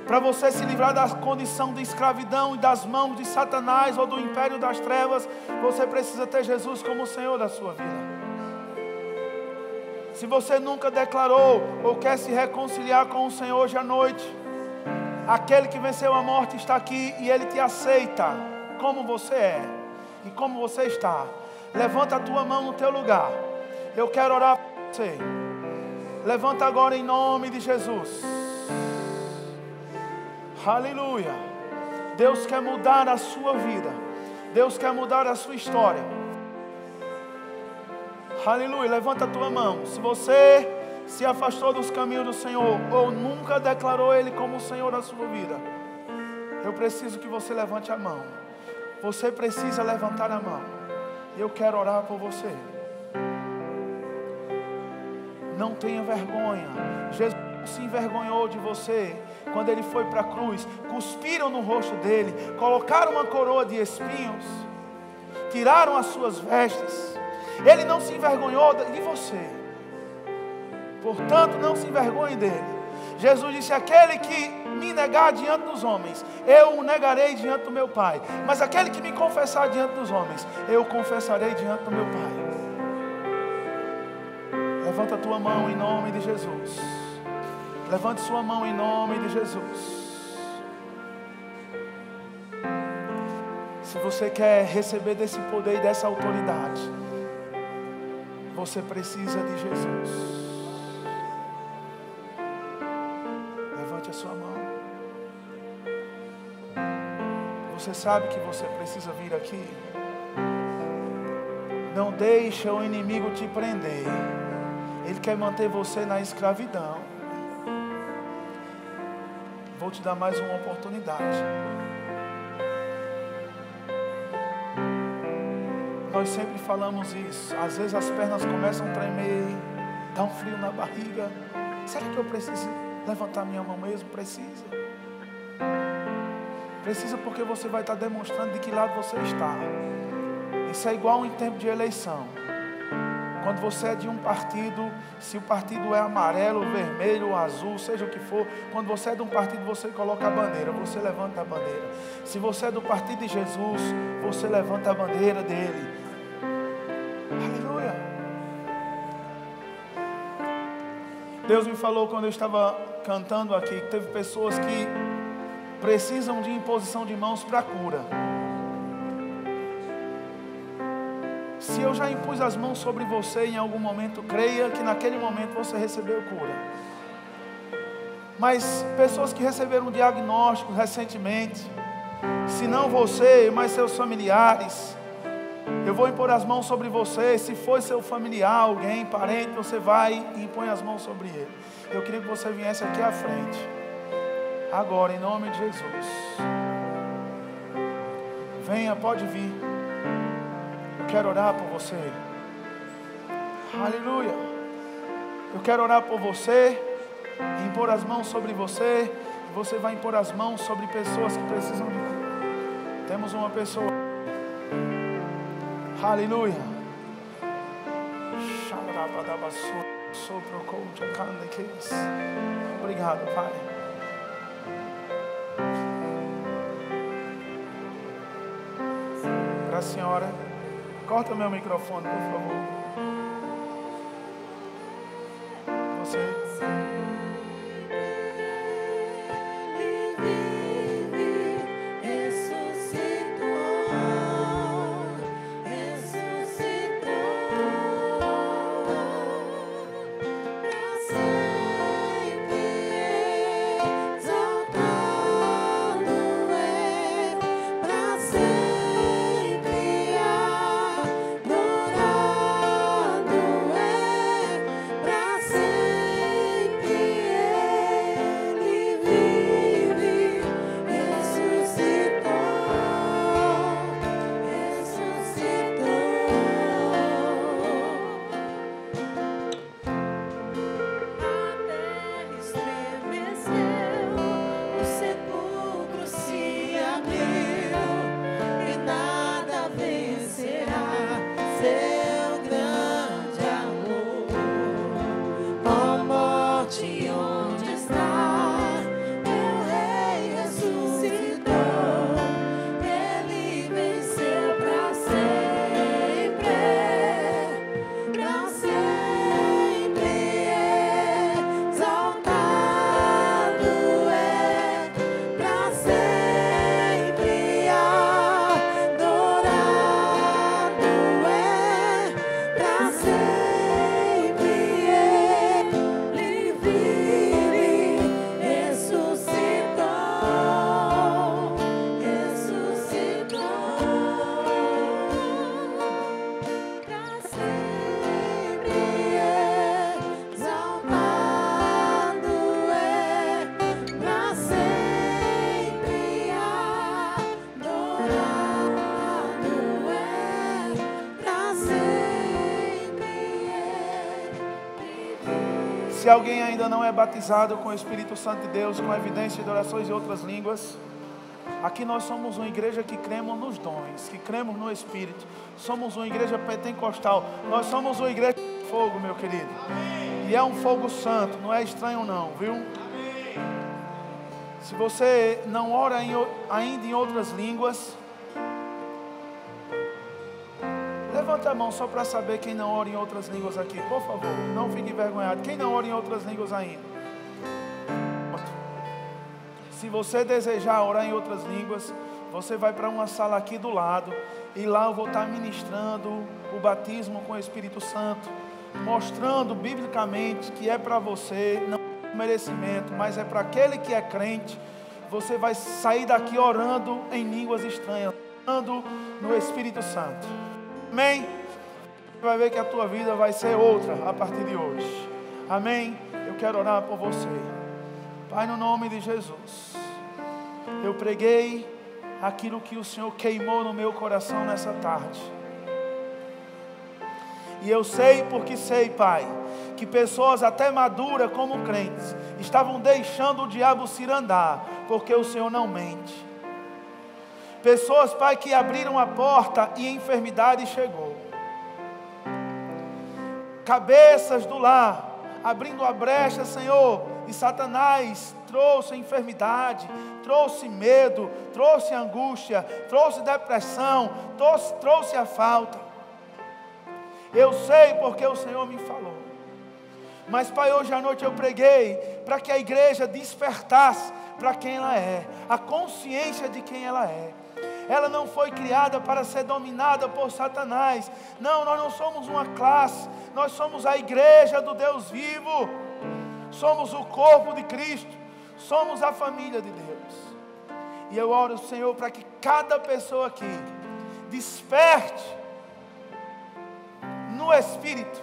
Para você se livrar da condição de escravidão e das mãos de Satanás ou do império das trevas, você precisa ter Jesus como o Senhor da sua vida. Se você nunca declarou ou quer se reconciliar com o Senhor hoje à noite, aquele que venceu a morte está aqui e Ele te aceita como você é e como você está. Levanta a tua mão no teu lugar. Eu quero orar por você. Levanta agora em nome de Jesus. Aleluia. Deus quer mudar a sua vida. Deus quer mudar a sua história. Aleluia. Levanta a tua mão. Se você se afastou dos caminhos do Senhor ou nunca declarou Ele como o Senhor da sua vida, eu preciso que você levante a mão. Você precisa levantar a mão. Eu quero orar por você. Não tenha vergonha. Jesus se envergonhou de você quando Ele foi para a cruz. Cuspiram no rosto dele, colocaram uma coroa de espinhos, tiraram as suas vestes. Ele não se envergonhou de você. Portanto, não se envergonhe dele. Jesus disse: aquele que me negar diante dos homens, eu o negarei diante do meu Pai. Mas aquele que me confessar diante dos homens, eu o confessarei diante do meu Pai. Levanta a tua mão em nome de Jesus. Levante sua mão em nome de Jesus. Se você quer receber desse poder e dessa autoridade, você precisa de Jesus. Levante a sua mão. Você sabe que você precisa vir aqui. Não deixa o inimigo te prender. Ele quer manter você na escravidão. Vou te dar mais uma oportunidade. Nós sempre falamos isso. Às vezes as pernas começam a tremer, dá um frio na barriga. Será que eu preciso levantar minha mão mesmo? Precisa. Precisa, porque você vai estar demonstrando de que lado você está. Isso é igual em tempo de eleição. Quando você é de um partido, se o partido é amarelo, vermelho, azul, seja o que for, quando você é de um partido, você coloca a bandeira, você levanta a bandeira. Se você é do partido de Jesus, você levanta a bandeira dele. Aleluia. Deus me falou quando eu estava cantando aqui, que teve pessoas que precisam de imposição de mãos para cura. Se eu já impus as mãos sobre você em algum momento, creia que naquele momento você recebeu cura. Mas pessoas que receberam um diagnóstico recentemente, se não você, mas seus familiares, Eu vou impor as mãos sobre você. Se for seu familiar, alguém, parente, você vai e impõe as mãos sobre ele. Eu queria que você viesse aqui à frente. Agora, em nome de Jesus. Venha, pode vir. Eu quero orar por você. Aleluia. Eu quero orar por você e impor as mãos sobre você. E você vai impor as mãos sobre pessoas que precisam de cura. Temos uma pessoa. Aleluia. Obrigado, Pai. Para a senhora. Corta meu microfone, por favor. Você. Se alguém ainda não é batizado com o Espírito Santo de Deus, com evidência de orações em outras línguas, aqui nós somos uma igreja que cremos nos dons, que cremos no Espírito. Somos uma igreja pentecostal. Nós somos uma igreja de fogo, meu querido. E é um fogo santo, não é estranho não, viu? Se você não ora ainda em outras línguas, levanta a mão só para saber quem não ora em outras línguas aqui, por favor. Não fique envergonhado. Quem não ora em outras línguas ainda? Se você desejar orar em outras línguas, você vai para uma sala aqui do lado. E lá eu vou estar ministrando o batismo com o Espírito Santo, mostrando biblicamente que é para você, não é merecimento, mas é para aquele que é crente. Você vai sair daqui orando em línguas estranhas, orando no Espírito Santo. Amém? Você vai ver que a tua vida vai ser outra a partir de hoje. Amém? Eu quero orar por você. Pai, no nome de Jesus, eu preguei aquilo que o Senhor queimou no meu coração nessa tarde. E eu sei porque sei, Pai, que pessoas até maduras como crentes estavam deixando o diabo cirandar, porque o Senhor não mente. Pessoas, Pai, que abriram a porta e a enfermidade chegou. Cabeças do lar, abrindo a brecha, Senhor, e Satanás trouxe enfermidade, trouxe medo, trouxe angústia, trouxe depressão, trouxe a falta. Eu sei porque o Senhor me falou. Mas, Pai, hoje à noite eu preguei para que a igreja despertasse para quem ela é, a consciência de quem ela é. Ela não foi criada para ser dominada por Satanás. Não, nós não somos uma classe. Nós somos a igreja do Deus vivo. Somos o corpo de Cristo. Somos a família de Deus. E eu oro, Senhor, para que cada pessoa aqui desperte no Espírito,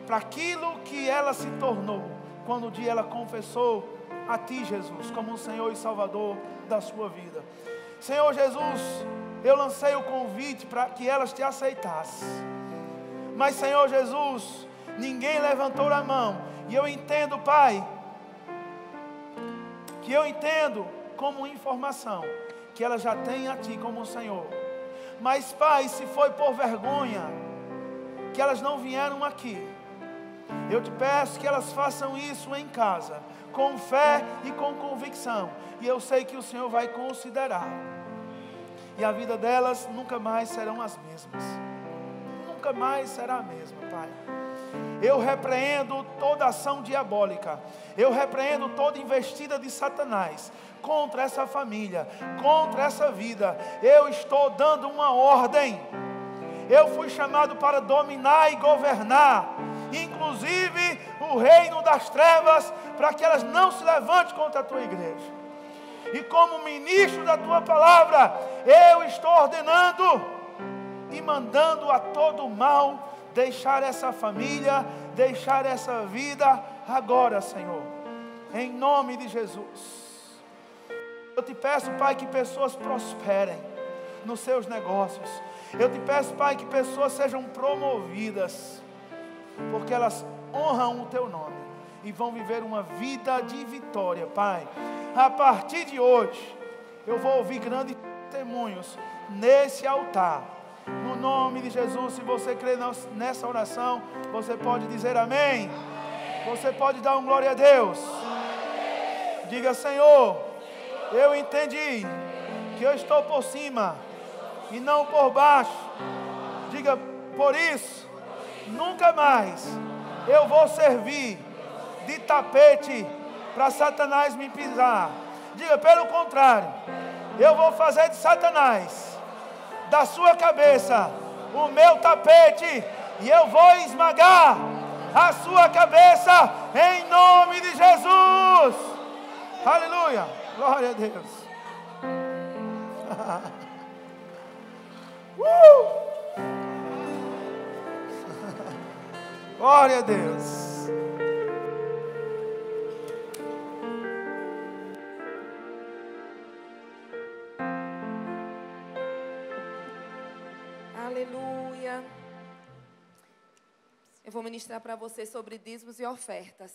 para aquilo que ela se tornou, quando um dia ela confessou a Ti, Jesus, como o Senhor e Salvador da sua vida. Senhor Jesus, eu lancei o convite para que elas Te aceitassem. Mas, Senhor Jesus, ninguém levantou a mão. E eu entendo, Pai, que eu entendo como informação que ela já tem a Ti como Senhor. Mas, Pai, se foi por vergonha que elas não vieram aqui, eu Te peço que elas façam isso em casa, com fé e com convicção. E eu sei que o Senhor vai considerar. E a vida delas nunca mais serão as mesmas. Nunca mais será a mesma, Pai. Eu repreendo toda ação diabólica. Eu repreendo toda investida de Satanás contra essa família, contra essa vida. Eu estou dando uma ordem. Eu fui chamado para dominar e governar, inclusive o reino das trevas, para que elas não se levantem contra a Tua igreja. E como ministro da Tua palavra, eu estou ordenando e mandando a todo mal deixar essa família, deixar essa vida agora, Senhor, em nome de Jesus. Eu Te peço, Pai, que pessoas prosperem nos seus negócios. Eu Te peço, Pai, que pessoas sejam promovidas, porque elas honram o Teu nome e vão viver uma vida de vitória, Pai. A partir de hoje, eu vou ouvir grandes testemunhos nesse altar. No nome de Jesus, se você crê nessa oração, você pode dizer amém. Você pode dar um glória a Deus. Diga: Senhor, eu entendi que eu estou por cima e não por baixo. Diga: por isso, nunca mais eu vou servir de tapete para Satanás me pisar. Diga: pelo contrário, eu vou fazer de Satanás, da sua cabeça, o meu tapete, e eu vou esmagar a sua cabeça em nome de Jesus. Aleluia, glória a Deus. Glória a Deus. Aleluia. Eu vou ministrar para você sobre dízimos e ofertas.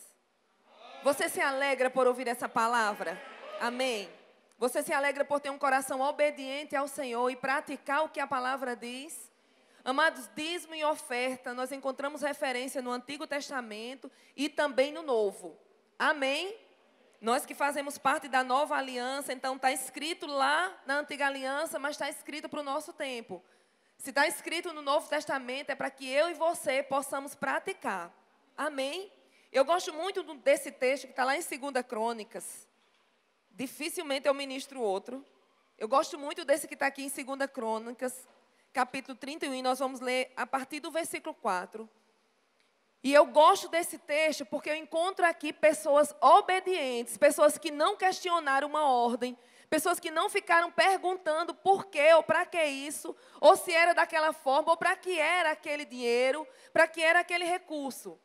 Você se alegra por ouvir essa palavra? Amém. Você se alegra por ter um coração obediente ao Senhor e praticar o que a palavra diz? Amados, dízimo e oferta, nós encontramos referência no Antigo Testamento e também no Novo. Amém? Nós que fazemos parte da nova aliança, então está escrito lá na Antiga Aliança, mas está escrito para o nosso tempo. Se está escrito no Novo Testamento, é para que eu e você possamos praticar. Amém? Eu gosto muito desse texto que está lá em 2 Crônicas. Dificilmente eu ministro outro. Eu gosto muito desse que está aqui em 2 Crônicas, capítulo 31, e nós vamos ler a partir do versículo 4. E eu gosto desse texto porque eu encontro aqui pessoas obedientes, pessoas que não questionaram uma ordem, pessoas que não ficaram perguntando por quê ou para que isso, ou se era daquela forma, ou para que era aquele dinheiro, para que era aquele recurso.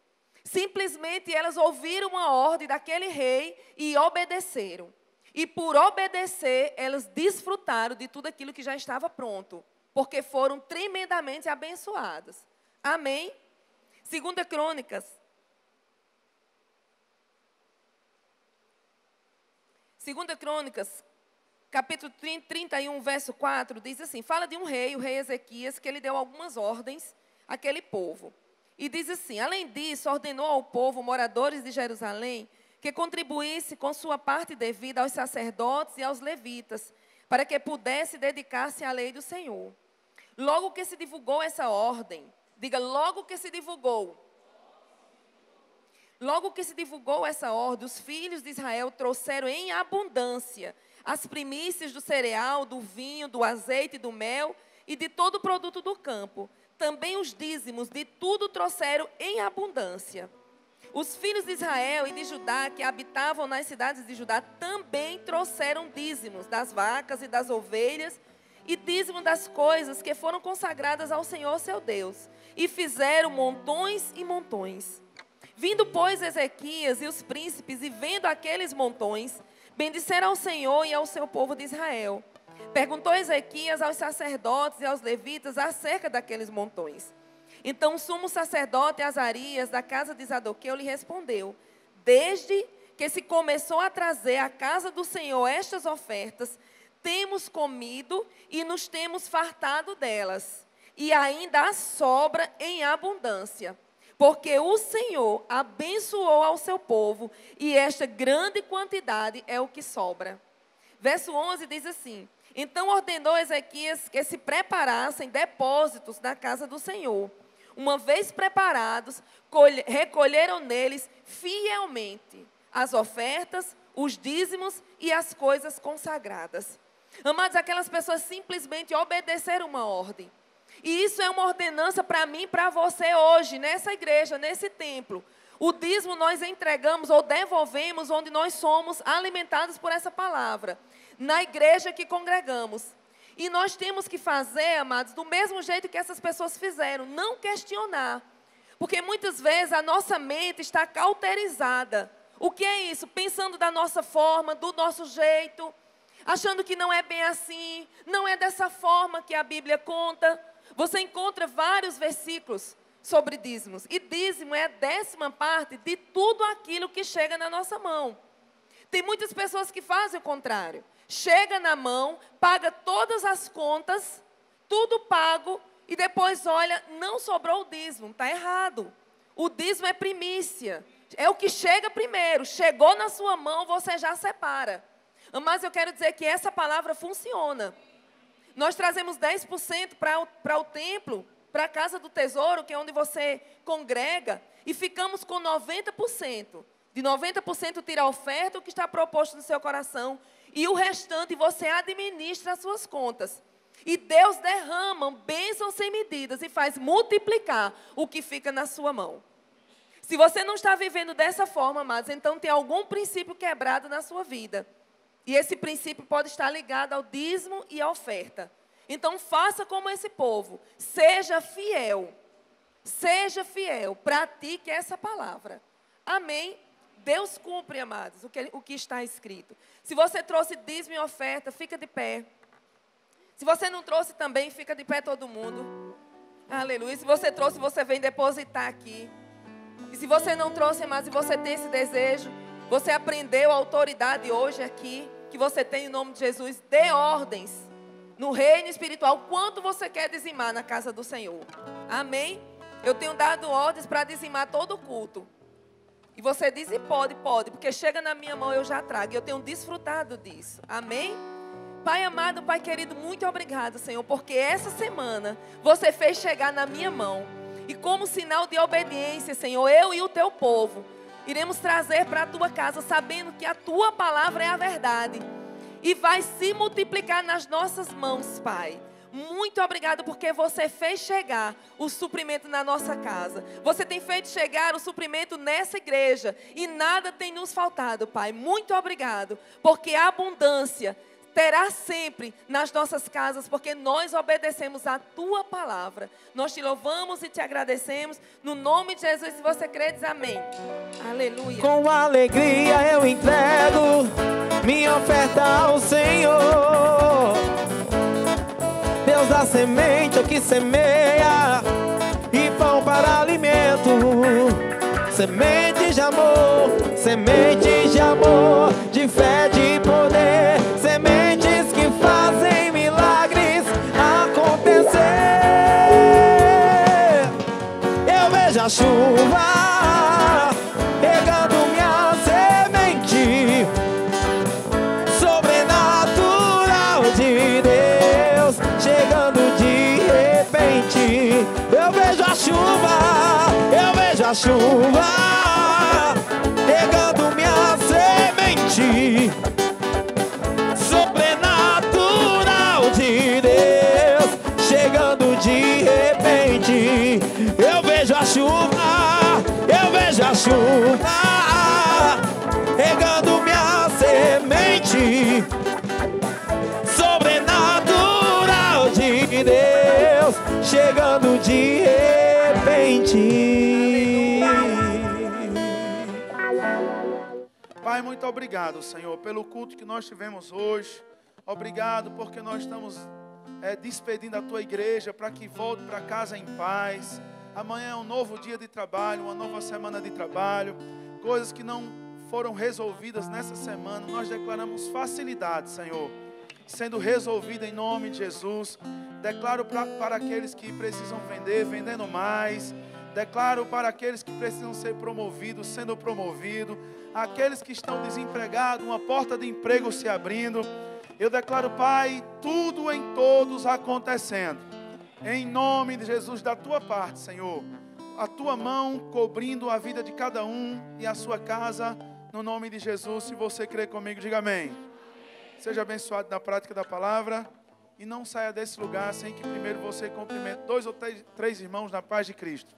Simplesmente elas ouviram uma ordem daquele rei e obedeceram. E por obedecer, elas desfrutaram de tudo aquilo que já estava pronto, porque foram tremendamente abençoadas. Amém? 2 Crônicas. 2 Crônicas, capítulo 31, verso 4, diz assim, fala de um rei, o rei Ezequias, que ele deu algumas ordens àquele povo. E diz assim, além disso, ordenou ao povo, moradores de Jerusalém, que contribuísse com sua parte devida aos sacerdotes e aos levitas, para que pudesse dedicar-se à lei do Senhor. Logo que se divulgou essa ordem, diga, logo que se divulgou. Logo que se divulgou essa ordem, os filhos de Israel trouxeram em abundância as primícias do cereal, do vinho, do azeite e do mel e de todo o produto do campo. Também os dízimos de tudo trouxeram em abundância. Os filhos de Israel e de Judá, que habitavam nas cidades de Judá, também trouxeram dízimos das vacas e das ovelhas e dízimo das coisas que foram consagradas ao Senhor, seu Deus. e fizeram montões e montões. Vindo, pois, Ezequias e os príncipes, e vendo aqueles montões, bendisseram ao Senhor e ao seu povo de Israel. Perguntou Ezequias aos sacerdotes e aos levitas acerca daqueles montões. Então o sumo sacerdote Azarias, da casa de Zadoqueu, lhe respondeu: desde que se começou a trazer à casa do Senhor estas ofertas, temos comido e nos temos fartado delas, e ainda há sobra em abundância, porque o Senhor abençoou ao seu povo, e esta grande quantidade é o que sobra. Verso 11 diz assim: então ordenou Ezequias que se preparassem depósitos na casa do Senhor. Uma vez preparados, recolheram neles fielmente as ofertas, os dízimos e as coisas consagradas. Amados, aquelas pessoas simplesmente obedeceram uma ordem. E isso é uma ordenança para mim e para você hoje, nessa igreja, nesse templo. O dízimo nós entregamos ou devolvemos onde nós somos alimentados por essa palavra, na igreja que congregamos. E nós temos que fazer, amados, do mesmo jeito que essas pessoas fizeram, não questionar. Porque muitas vezes a nossa mente está cauterizada. O que é isso? Pensando da nossa forma, do nosso jeito, achando que não é bem assim, não é dessa forma que a Bíblia conta. Você encontra vários versículos sobre dízimos. E dízimo é a 10ª parte de tudo aquilo que chega na nossa mão. Tem muitas pessoas que fazem o contrário. Chega na mão, paga todas as contas, tudo pago, e depois olha, não sobrou o dízimo. Está errado. O dízimo é primícia. É o que chega primeiro. Chegou na sua mão, você já separa. Mas eu quero dizer que essa palavra funciona. Nós trazemos 10% para o templo, para a casa do tesouro, que é onde você congrega, e ficamos com 90%. De 90% tira a oferta, o que está proposto no seu coração, e o restante você administra as suas contas. E Deus derrama bênçãos sem medidas e faz multiplicar o que fica na sua mão. Se você não está vivendo dessa forma, amados, então tem algum princípio quebrado na sua vida. E esse princípio pode estar ligado ao dízimo e à oferta. Então faça como esse povo. Seja fiel. Seja fiel. Pratique essa palavra. Amém? Deus cumpre, amados, o que está escrito. Se você trouxe dízimo e oferta, fica de pé. Se você não trouxe também, fica de pé todo mundo. Aleluia. Se você trouxe, você vem depositar aqui. E se você não trouxe, amados, e você tem esse desejo, você aprendeu a autoridade hoje aqui, que você tem em nome de Jesus, dê ordens no reino espiritual, quanto você quer dizimar na casa do Senhor. Amém? Eu tenho dado ordens para dizimar todo o culto. E você diz, e pode, porque chega na minha mão, eu já trago. E eu tenho desfrutado disso. Amém? Pai amado, Pai querido, muito obrigado, Senhor, porque essa semana você fez chegar na minha mão. E como sinal de obediência, Senhor, eu e o teu povo iremos trazer para a tua casa, sabendo que a tua palavra é a verdade. E vai se multiplicar nas nossas mãos, Pai. Muito obrigado porque você fez chegar o suprimento na nossa casa. Você tem feito chegar o suprimento nessa igreja. E nada tem nos faltado, Pai. Muito obrigado, porque a abundância terá sempre nas nossas casas, porque nós obedecemos a tua palavra. Nós te louvamos e te agradecemos. No nome de Jesus, se você crê, diz amém. Aleluia. Com alegria eu entrego minha oferta ao Senhor. Deus dá semente ao que semeia e pão para alimento. Semente de amor, semente de amor, de fé, de poder. Sementes que fazem milagres acontecer. Eu vejo a chuva regando minha semente, sobrenatural de Deus chegando de repente. Eu vejo a chuva, eu vejo a chuva regando minha semente, sobrenatural de Deus chegando de repente. Eu vejo a chuva, eu vejo a chuva regando minha semente, sobrenatural de Deus chegando de repente. obrigado, Senhor, pelo culto que nós tivemos hoje. Obrigado porque nós estamos despedindo a tua igreja para que volte para casa em paz. Amanhã é um novo dia de trabalho, uma nova semana de trabalho. Coisas que não foram resolvidas nessa semana, nós declaramos facilidade, Senhor, sendo resolvida em nome de Jesus. Declaro para aqueles que precisam vender, vendendo mais. Declaro para aqueles que precisam ser promovidos, sendo promovidos. Aqueles que estão desempregados, uma porta de emprego se abrindo. Eu declaro, Pai, tudo em todos acontecendo. Em nome de Jesus, da tua parte, Senhor. A tua mão cobrindo a vida de cada um e a sua casa. No nome de Jesus, se você crê comigo, diga amém. Seja abençoado na prática da palavra. E não saia desse lugar sem que primeiro você cumprimente 2 ou 3 irmãos na paz de Cristo.